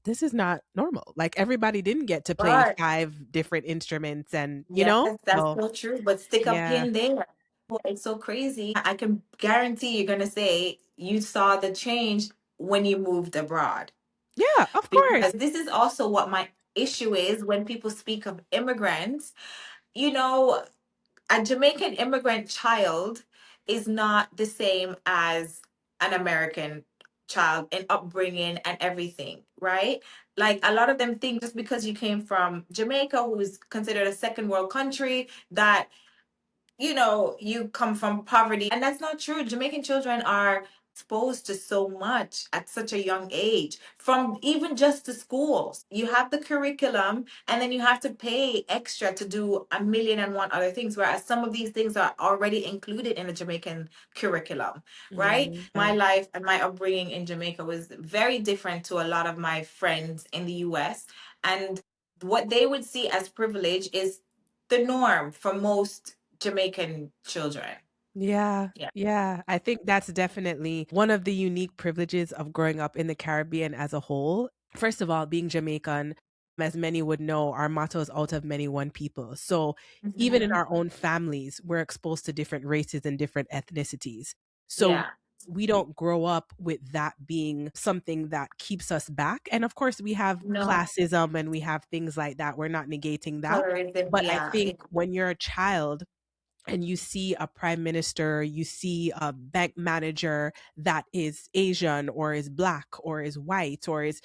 this is not normal. Like everybody didn't get to play But 5 different instruments and, yes, that's So, so true. But stick a yeah. pin there. Well, it's so crazy. I can guarantee you're going to say you saw the change when you moved abroad. Yeah, of Because course. this is also what my issue is when people speak of immigrants. You know, a Jamaican immigrant child is not the same as an American child in upbringing and everything, right? Like a lot of them think just because you came from Jamaica, who is considered a second world country, that you come from poverty. And that's not true. Jamaican children are exposed to so much at such a young age, from even just the schools. You have the curriculum, and then you have to pay extra to do a million and one other things, whereas some of these things are already included in the Jamaican curriculum, right? Yeah. My life and my upbringing in Jamaica was very different to a lot of my friends in the US. And what they would see as privilege is the norm for most Jamaican children. Yeah. Yeah. Yeah. I think that's definitely one of the unique privileges of growing up in the Caribbean as a whole. First of all, being Jamaican, as many would know, our motto is out of many, one people. So even in Mhm. our own families, we're exposed to different races and different ethnicities. So Yeah. we don't grow up with that being something that keeps us back. And of course, we have No, classism and we have things like that. We're not negating that. colorism. But I Yeah. think when you're a child, and you see a prime minister, you see a bank manager that is Asian or is black or is white or is,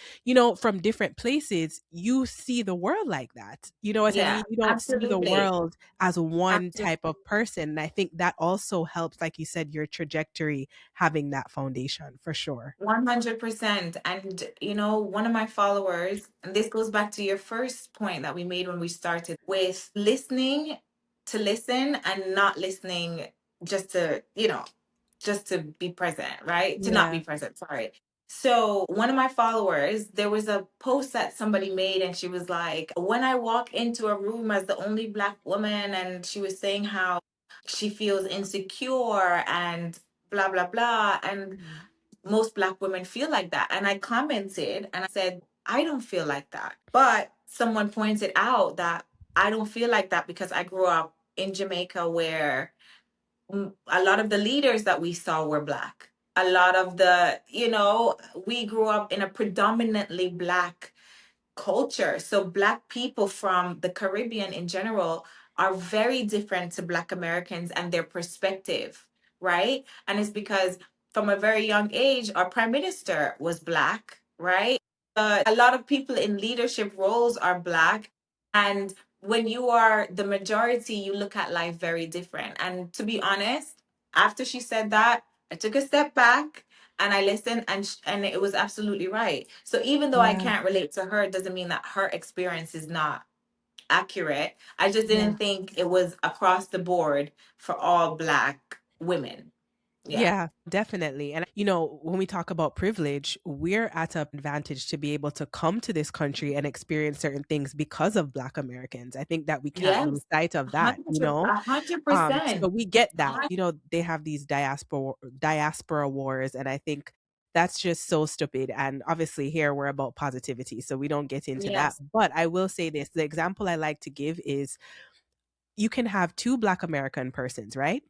from different places, you see the world like that. You know what I mean? Yeah. You don't see the Absolutely. world as one Absolutely. type of person. And I think that also helps, like you said, your trajectory having that foundation for sure. 100%. And, one of my followers, and this goes back to your first point that we made when we started with listening to listen and not listening just to, just to be present, right? To not be Yeah. present, sorry. So, one of my followers, there was a post that somebody made, and she was like, When I walk into a room as the only Black woman, and she was saying how she feels insecure and blah, blah, blah. And Mhm. most Black women feel like that. And I commented and I said, I don't feel like that. But someone pointed out that I don't feel like that because I grew up in Jamaica where a lot of the leaders that we saw were Black. A lot of we grew up in a predominantly Black culture. So Black people from the Caribbean in general are very different to Black Americans and their perspective, right? And it's because from a very young age, our prime minister was Black, right? A lot of people in leadership roles are Black. And when you are the majority, you look at life very different. And to be honest, after she said that, I took a step back and I listened, and it was absolutely right. So even though I Yeah. can't relate to her, it doesn't mean that her experience is not accurate. I just Yeah. didn't think it was across the board for all Black women. Yeah. Yeah, definitely. And when we talk about privilege, we're at an advantage to be able to come to this country and experience certain things because of Black Americans. I think that we can't lose Yes. sight of that, A hundred So percent. we get that. They have these diaspora wars, and I think that's just so stupid. And obviously here we're about positivity, so we don't get into that. Yes. But I will say this, the example I like to give is you can have two Black American persons, right?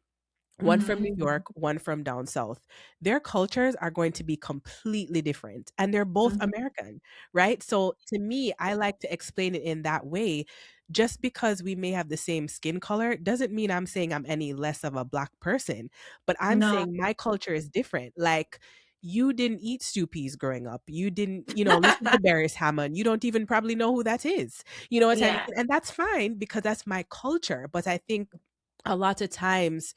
one from New Mm-hmm. York, one from down south. Their cultures are going to be completely different and they're both Mm-hmm. American, right? So to me, I like to explain it in that way. Just because we may have the same skin color doesn't mean I'm saying I'm any less of a black person, but I'm No. saying my culture is different. Like, you didn't eat stew peas growing up. You didn't, listen to Beres Hammond. You don't even probably know who that is. You know what I mean? Yeah. And that's fine because that's my culture. But I think a lot of times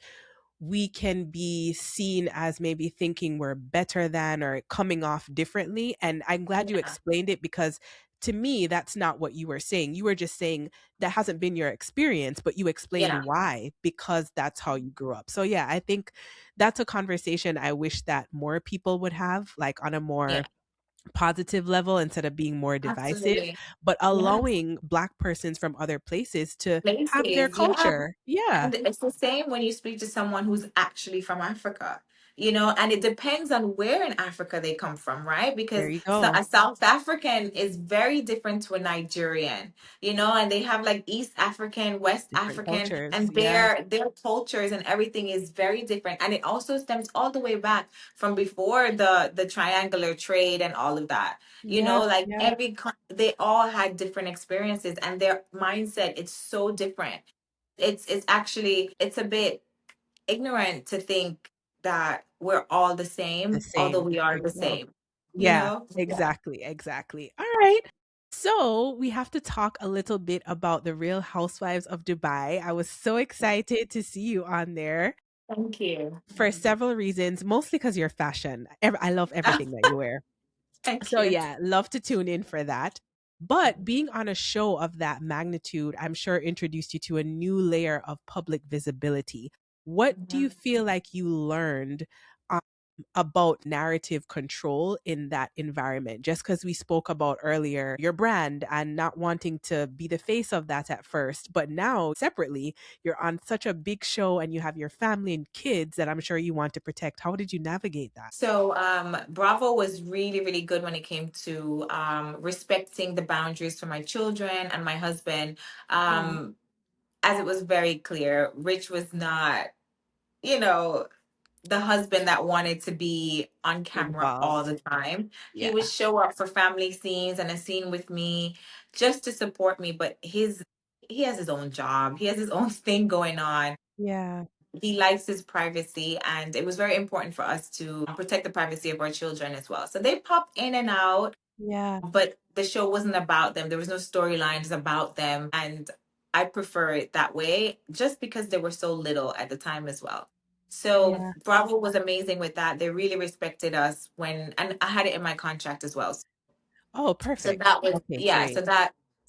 we can be seen as maybe thinking we're better than or coming off differently. And I'm glad you Yeah. explained it because to me, that's not what you were saying. You were just saying that hasn't been your experience, but you explained Yeah. why because that's how you grew up. So, yeah, I think that's a conversation I wish that more people would have, like on a Yeah. more positive level instead of being more divisive, Absolutely. but Yeah. allowing Black persons from other places to have their Places. Yeah. culture. Yeah, And it's the same when you speak to someone who's actually from Africa, and it depends on where in Africa they come from, right? there Because you so go. a South African is very different to a Nigerian, and they have like East African, West Different African, cultures. and Yeah. their cultures and everything is very different. And it also stems all the way back from before the triangular trade and all of that. Yeah. Like Yeah. they all had different experiences and their mindset, it's so different. It's actually it's a bit ignorant to think that we're all the The same, although same. we are There you the go. same. Yeah, Yeah. exactly. Exactly. All right. So we have to talk a little bit about the Real Housewives of Dubai. I was so excited to see you on there Thank you. for several reasons, mostly because you're fashion. I love everything that you wear. Thank So you. yeah, love to tune in for that. But being on a show of that magnitude, I'm sure introduced you to a new layer of public visibility. What do you Mhm. feel like you learned um, about narrative control in that environment? Just because we spoke about earlier your brand and not wanting to be the face of that at first, but now separately, you're on such a big show and you have your family and kids that I'm sure you want to protect. How did you navigate that? So, Bravo was really, really good when it came to respecting the boundaries for my children and my husband. Mm, Um, as it was very clear, Rich was not, you know, the husband that wanted to be on camera all involved. the time. He Yeah. would show up for family scenes and a scene with me just to support me, but he has his own job. He has his own thing going on. Yeah. He likes his privacy, and it was very important for us to protect the privacy of our children as well. So they pop in and out, Yeah. but the show wasn't about them. There was no storylines about them, and I prefer it that way just because they were so little at the time as well. So Yeah. Bravo was amazing with that. They really respected us and I had it in my contract as well. Oh, So perfect. that was, Okay, yeah, great.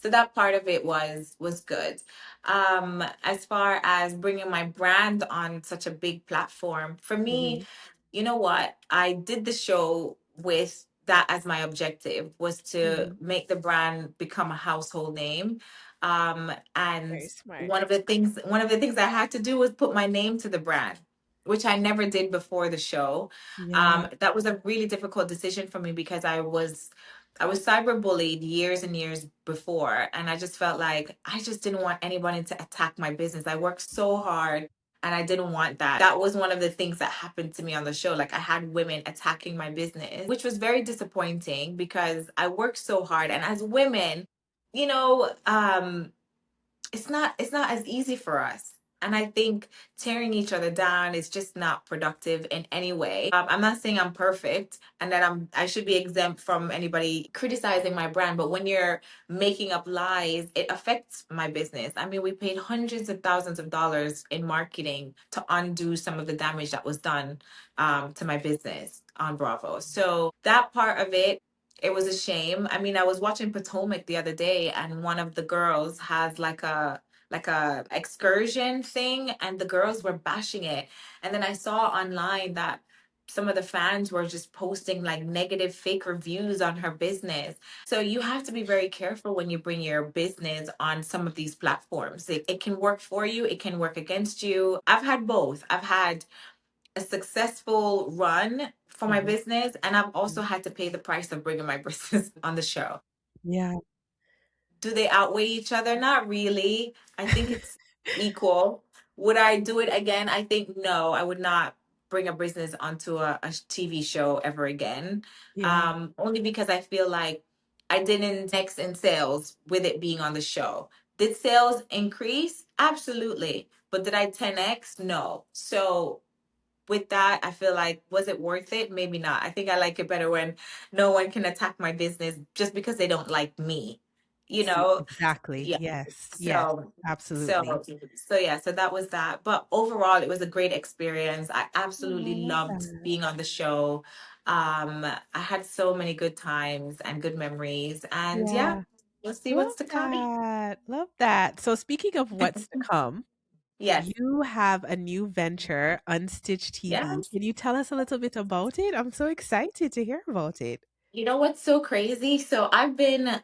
so that part of it was good. As far as bringing my brand on such a big platform, for me, Mhm. you know what? I did the show with that as my objective, was to Mhm. make the brand become a household name. And Very smart. one of the things I had to do was put my name to the brand, which I never did before the show. Yeah. That was a really difficult decision for me because I was cyberbullied years and years before, and I just felt like I just didn't want anybody to attack my business. I worked so hard and I didn't want that. That was one of the things that happened to me on the show. Like I had women attacking my business, which was very disappointing because I worked so hard. And as women, you know, it's not as easy for us. And I think tearing each other down is just not productive in any way. I'm not saying I'm perfect and that I should be exempt from anybody criticizing my brand, but when you're making up lies, it affects my business. I mean, we paid hundreds of thousands of dollars in marketing to undo some of the damage that was done to my business on Bravo. So that part of it, it was a shame. I mean, I was watching Potomac the other day, and one of the girls has like a excursion thing, and the girls were bashing it. And then I saw online that some of the fans were just posting like negative fake reviews on her business. So you have to be very careful when you bring your business on some of these platforms. It can work for you, it can work against you. I've had both. I've had a successful run for my Mhm. business, and I've also Mhm. had to pay the price of bringing my business on the show. Yeah. Do they outweigh each other? Not really. I think it's equal. Would I do it again? I think no, I would not bring a business onto a TV show ever again. Yeah. Only because I feel like I didn't next in sales with it being on the show. Did sales increase? Absolutely. But did I 10x? No. So with that, I feel like, was it worth it? Maybe not. I think I like it better when no one can attack my business just because they don't like me, you See, know? exactly. Yeah. Yes. Yes. So, Absolutely. so, so yeah, so that was that. But overall, it was a great experience. I Oh, I absolutely love loved that. being on the show. I had so many good times and good memories. And yeah, Yeah. we'll see Love what's to come. that. Love that. So speaking of what's to come, Yes. you have a new venture, Unstitched TV. Yes. Can you tell us a little bit about it? I'm so excited to hear about it. You know what's so crazy? So I've been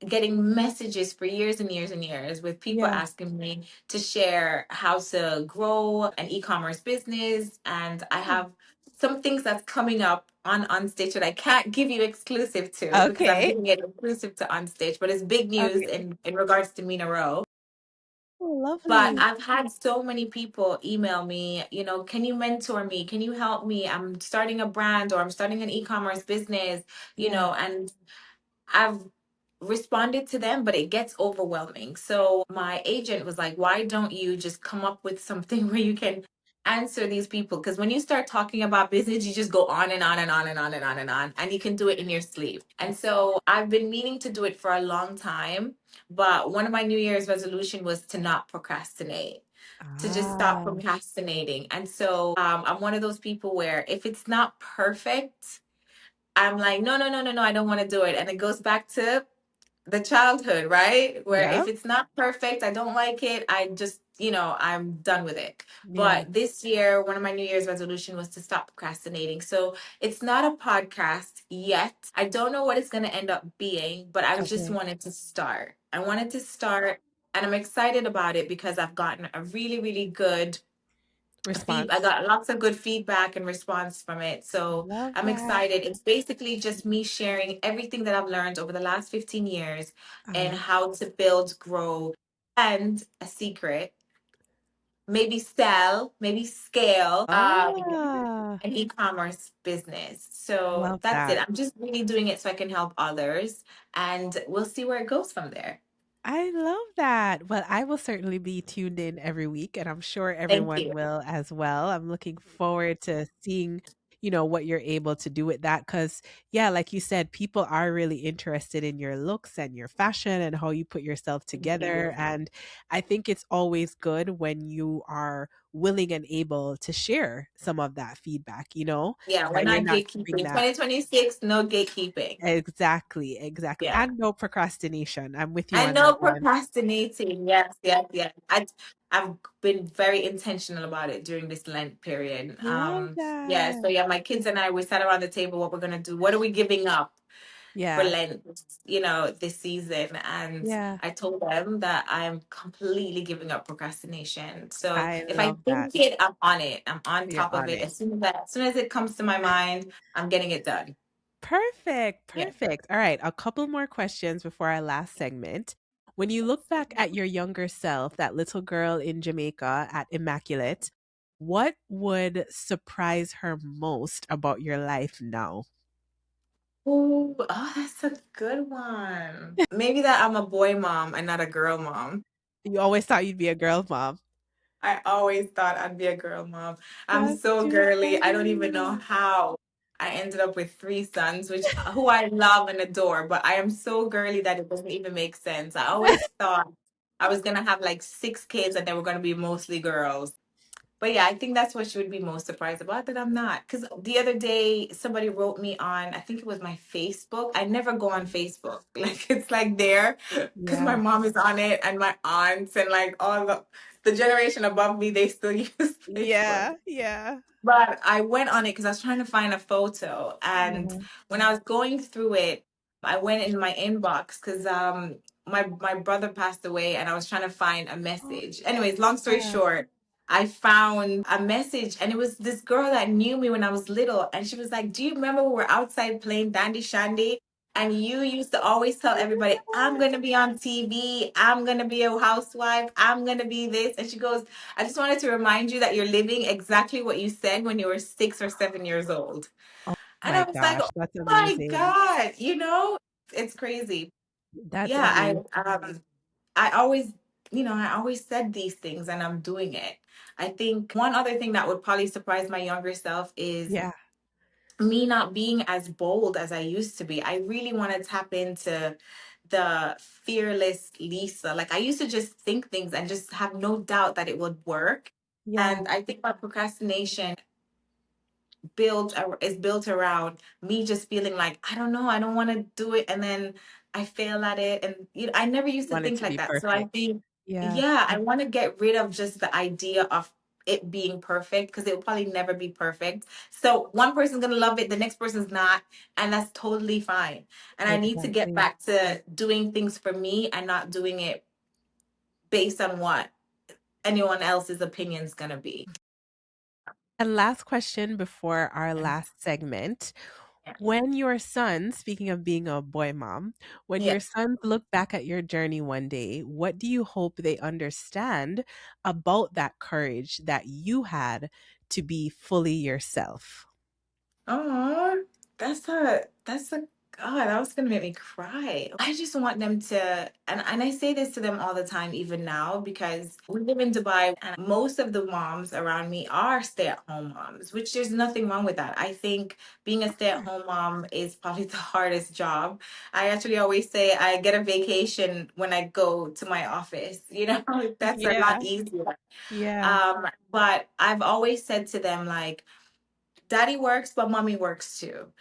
getting messages for years and years and years with people Yeah. asking me to share how to grow an e-commerce business. And I Oh, have some things that's coming up on Unstitch that I can't give you exclusive to because I'm okay. giving it exclusive to Unstitch, but it's big news Okay. in regards to Mina Roe. Oh, But lovely. I've had so many people email me, can you mentor me? Can you help me? I'm starting a brand or I'm starting an e-commerce business, Yeah. and I've responded to them, but it gets overwhelming. So my agent was like, why don't you just come up with something where you can answer these people? Because when you start talking about business, you just go on and on and on and on and on and on, and you can do it in your sleep. And so I've been meaning to do it for a long time. But one of my New Year's resolution was to not procrastinate, to just stop Ah, procrastinating. And so I'm one of those people where if it's not perfect, I'm like, no, no, no, no, no, I don't want to do it. And it goes back to the childhood, right? Where yeah. if it's not perfect, I don't like it, I just, I'm done with it. Yeah. But this year, one of my New Year's resolution was to stop procrastinating. So it's not a podcast yet. I don't know what it's going to end up being, but I just Okay. wanted to start. I wanted to start, and I'm excited about it because I've gotten a really, really good I Response. got lots of good feedback and response from it. So Love I'm that. excited. It's basically just me sharing everything that I've learned over the last 15 years and Uh-huh. how to build, grow, and a secret, maybe sell, maybe scale Ah, an e-commerce business. So love that's it. that. I'm just really doing it so I can help others, and we'll see where it goes from there. I love that. Well, I will certainly be tuned in every week, and I'm sure Thank everyone you. will as well. I'm looking forward to seeing, what you're able to do with that. Because, yeah, like you said, people are really interested in your looks and your fashion and how you put yourself Thank together. you. And I think it's always good when you are willing and able to share some of that feedback, Yeah, we're that you're not not keeping gatekeeping. that. 2026, no gatekeeping. Exactly, exactly. Yeah. And no procrastination. I'm with you And on that no one. procrastinating. Yes, yes, yes. I've been very intentional about it during this Lent period. Love Yeah, so that. yeah, my kids and I, we sat around the table what we're gonna do. What are we giving up for Yeah. Lent, this season? And Yeah. I told them that I'm completely giving up procrastination. So I if I love that. think it, I'm on it. I'm on You're top of on it. it. As soon as it comes to my mind, I'm getting it done. Perfect. Yeah. Perfect. All right. A couple more questions before our last segment. When you look back at your younger self, that little girl in Jamaica at Immaculate, what would surprise her most about your life now? Ooh, oh, that's a good one. Maybe that I'm a boy mom and not a girl mom. You always thought you'd be a girl mom. I always thought I'd be a girl mom. I'm That's so too girly. I don't even know funny. how I ended up with three sons, which who I love and adore, but I am so girly that it doesn't even make sense. I always thought I was gonna have like six kids and they were gonna be mostly girls. But yeah, I think that's what she would be most surprised about, that I'm not. Because the other day, somebody wrote me on, I think it was my Facebook. I never go on Facebook. Like, it's like there because my Yeah. mom is on it and my aunts and like all the generation above me, they still use Facebook. Yeah. Yeah. But I went on it because I was trying to find a photo. And Yeah. when I was going through it, I went in my inbox because my brother passed away and I was trying to find a Oh, message. Anyways, long story yeah. short, I found a message and it was this girl that knew me when I was little. And she was like, do you remember we were outside playing Dandy Shandy? And you used to always tell everybody, I'm going to be on TV. I'm going to be a housewife. I'm going to be this. And she goes, I just wanted to remind you that you're living exactly what you said when you were 6 or 7 years old. And I My was like, gosh, oh that's my amazing. God, it's crazy. That's Yeah, amazing. I always, I always said these things and I'm doing it. I think one other thing that would probably surprise my younger self is Yeah. me not being as bold as I used to be. I really want to tap into the fearless Lisa. Like I used to just think things and just have no doubt that it would work. Yeah. And I think my procrastination is built around me just feeling like I don't know, I don't want to do it, and then I fail at it, and I never used to Want it think to like be that. So I perfect. think, Yeah. yeah, I want to get rid of just the idea of it being perfect because it will probably never be perfect. So one person's gonna love it, the next person's not, and that's totally fine. And I need to get Exactly. back to doing things for me and not doing it based on what anyone else's opinion's gonna be. And last question before our last segment. When your son, speaking of being a boy mom, when Yeah. your sons look back at your journey one day, what do you hope they understand about that courage that you had to be fully yourself? Oh, that's a God, that was gonna make me cry. I just want them to, and I say this to them all the time, even now, because we live in Dubai and most of the moms around me are stay-at-home moms, which there's nothing wrong with that. I think being a stay-at-home mom is probably the hardest job. I actually always say I get a vacation when I go to my office, that's a Yeah, lot easier. yeah, But I've always said to them, like, daddy works, but mommy works too.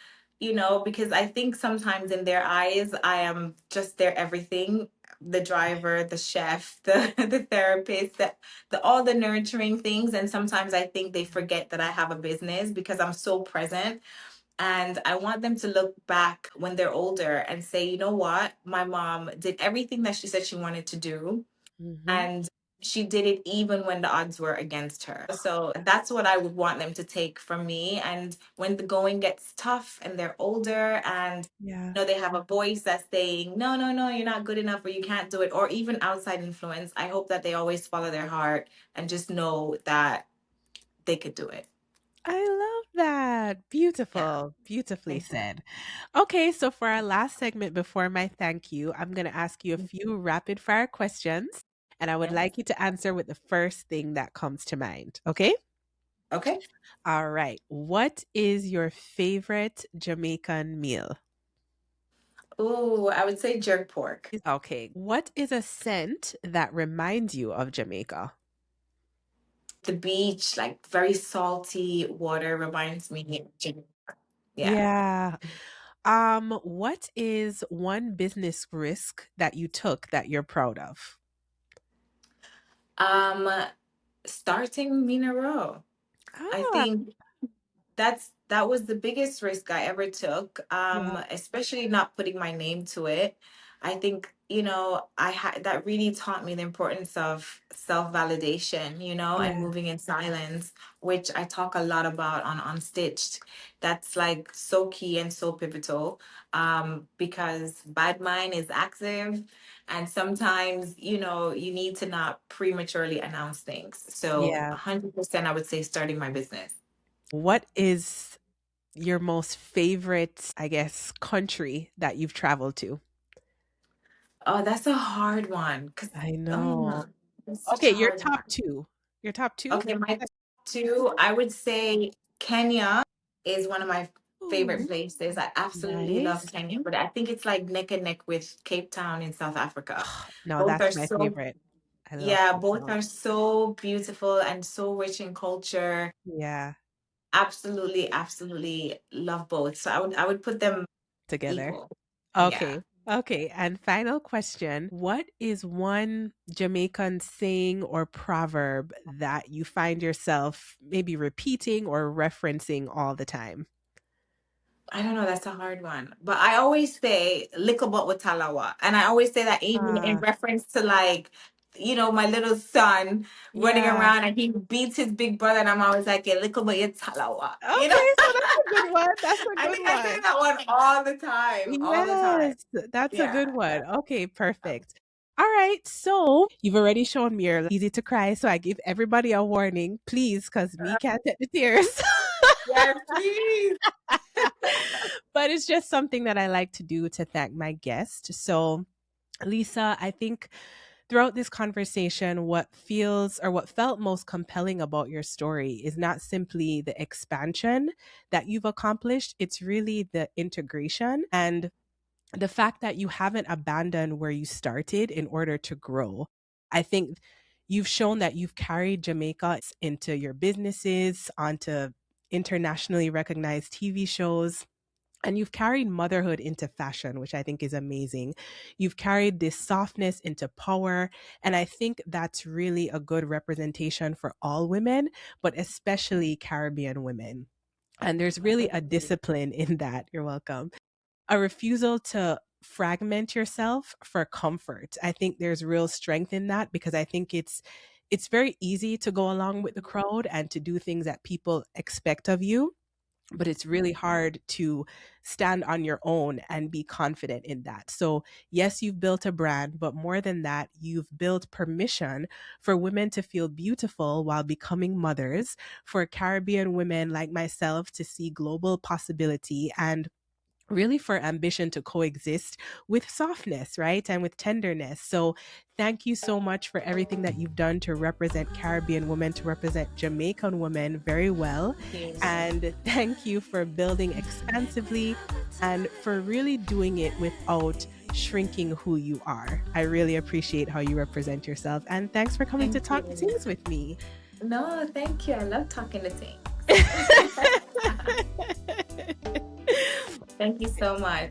Because I think sometimes in their eyes, I am just their everything, the driver, the chef, the therapist, the all the nurturing things. And sometimes I think they forget that I have a business because I'm so present. And I want them to look back when they're older and say, you know what? My mom did everything that she said she wanted to do, hmm, and she did it even when the odds were against her. So that's what I would want them to take from me. And when the going gets tough and they're older and yeah. they have a voice that's saying, no, no, no, you're not good enough or you can't do it, or even outside influence, I hope that they always follow their heart and just know that they could do it. I love that. Yeah. Beautiful. Beautifully Thank you. said. Okay, so for our last segment before my thank you, I'm going to ask you a few rapid fire questions, and I would Yeah. like you to answer with the first thing that comes to mind. Okay? Okay. All right. What is your favorite Jamaican meal? Ooh, I would say jerk pork. Okay. What is a scent that reminds you of Jamaica? The beach, like very salty water, reminds me of Jamaica. Yeah. Yeah. What is one business risk that you took that you're proud of? Um, Starting Mina Roe. I Ah, think that was the biggest risk I ever took. yeah, Especially not putting my name to it. I think, I had that really taught me the importance of self-validation, and yeah, moving in silence, which I talk a lot about on Unstitched. That's like so key and so pivotal. Because bad mind is active, and sometimes, you need to not prematurely announce things. So yeah. 100% I would say starting my business. What is your most favorite, I guess, country that you've traveled to? Oh, that's a hard one. I Oh, know. that's such Okay, a your hard top one. two. Your top two? Okay, my top two, I would say Kenya is one of my favorite Ooh, places. I absolutely love nice. Kenya, but I think it's like neck and neck with Cape Town in South Africa. No, Both that's are my so, favorite. I love yeah, Cape both Town. are so beautiful and so rich in culture. Yeah, Absolutely, absolutely love both. So I would put them together. equal. Yeah. Okay. Okay. And final question. What is one Jamaican saying or proverb that you find yourself maybe repeating or referencing all the time? I don't know, that's a hard one. But I always say little but with talawa. And I always say that even in Ah, reference to like, my little son running yeah. around and he beats his big brother and I'm always like, a little but with talawa. Okay, so that's a good one. That's a I good think I say one. that one all the time. All the time. Yes, that's a good Yeah. one. Okay, perfect. All right, so you've already shown me you're easy to cry, so I give everybody a warning, please, because me can't take the tears. Yes, please. But it's just something that I like to do to thank my guest. So, Lesa, I think throughout this conversation, what feels or what felt most compelling about your story is not simply the expansion that you've accomplished, it's really the integration and the fact that you haven't abandoned where you started in order to grow. I think you've shown that you've carried Jamaica into your businesses, onto internationally recognized TV shows, and you've carried motherhood into fashion, which I think is amazing. You've carried this softness into power. And I think that's really a good representation for all women, but especially Caribbean women. And there's really a discipline in that. You're welcome. A refusal to fragment yourself for comfort. I think there's real strength in that because I think it's very easy to go along with the crowd and to do things that people expect of you, but it's really hard to stand on your own and be confident in that. So, yes, you've built a brand, but more than that, you've built permission for women to feel beautiful while becoming mothers, for Caribbean women like myself to see global possibility, and really for ambition to coexist with softness, right? And with tenderness. So thank you so much for everything that you've done to represent Caribbean women, to represent Jamaican women very well. And thank you for building expansively and for really doing it without shrinking who you are. I really appreciate how you represent yourself. And thanks for coming to talk things with me. No, thank you. I love talking to things. Thank you so much.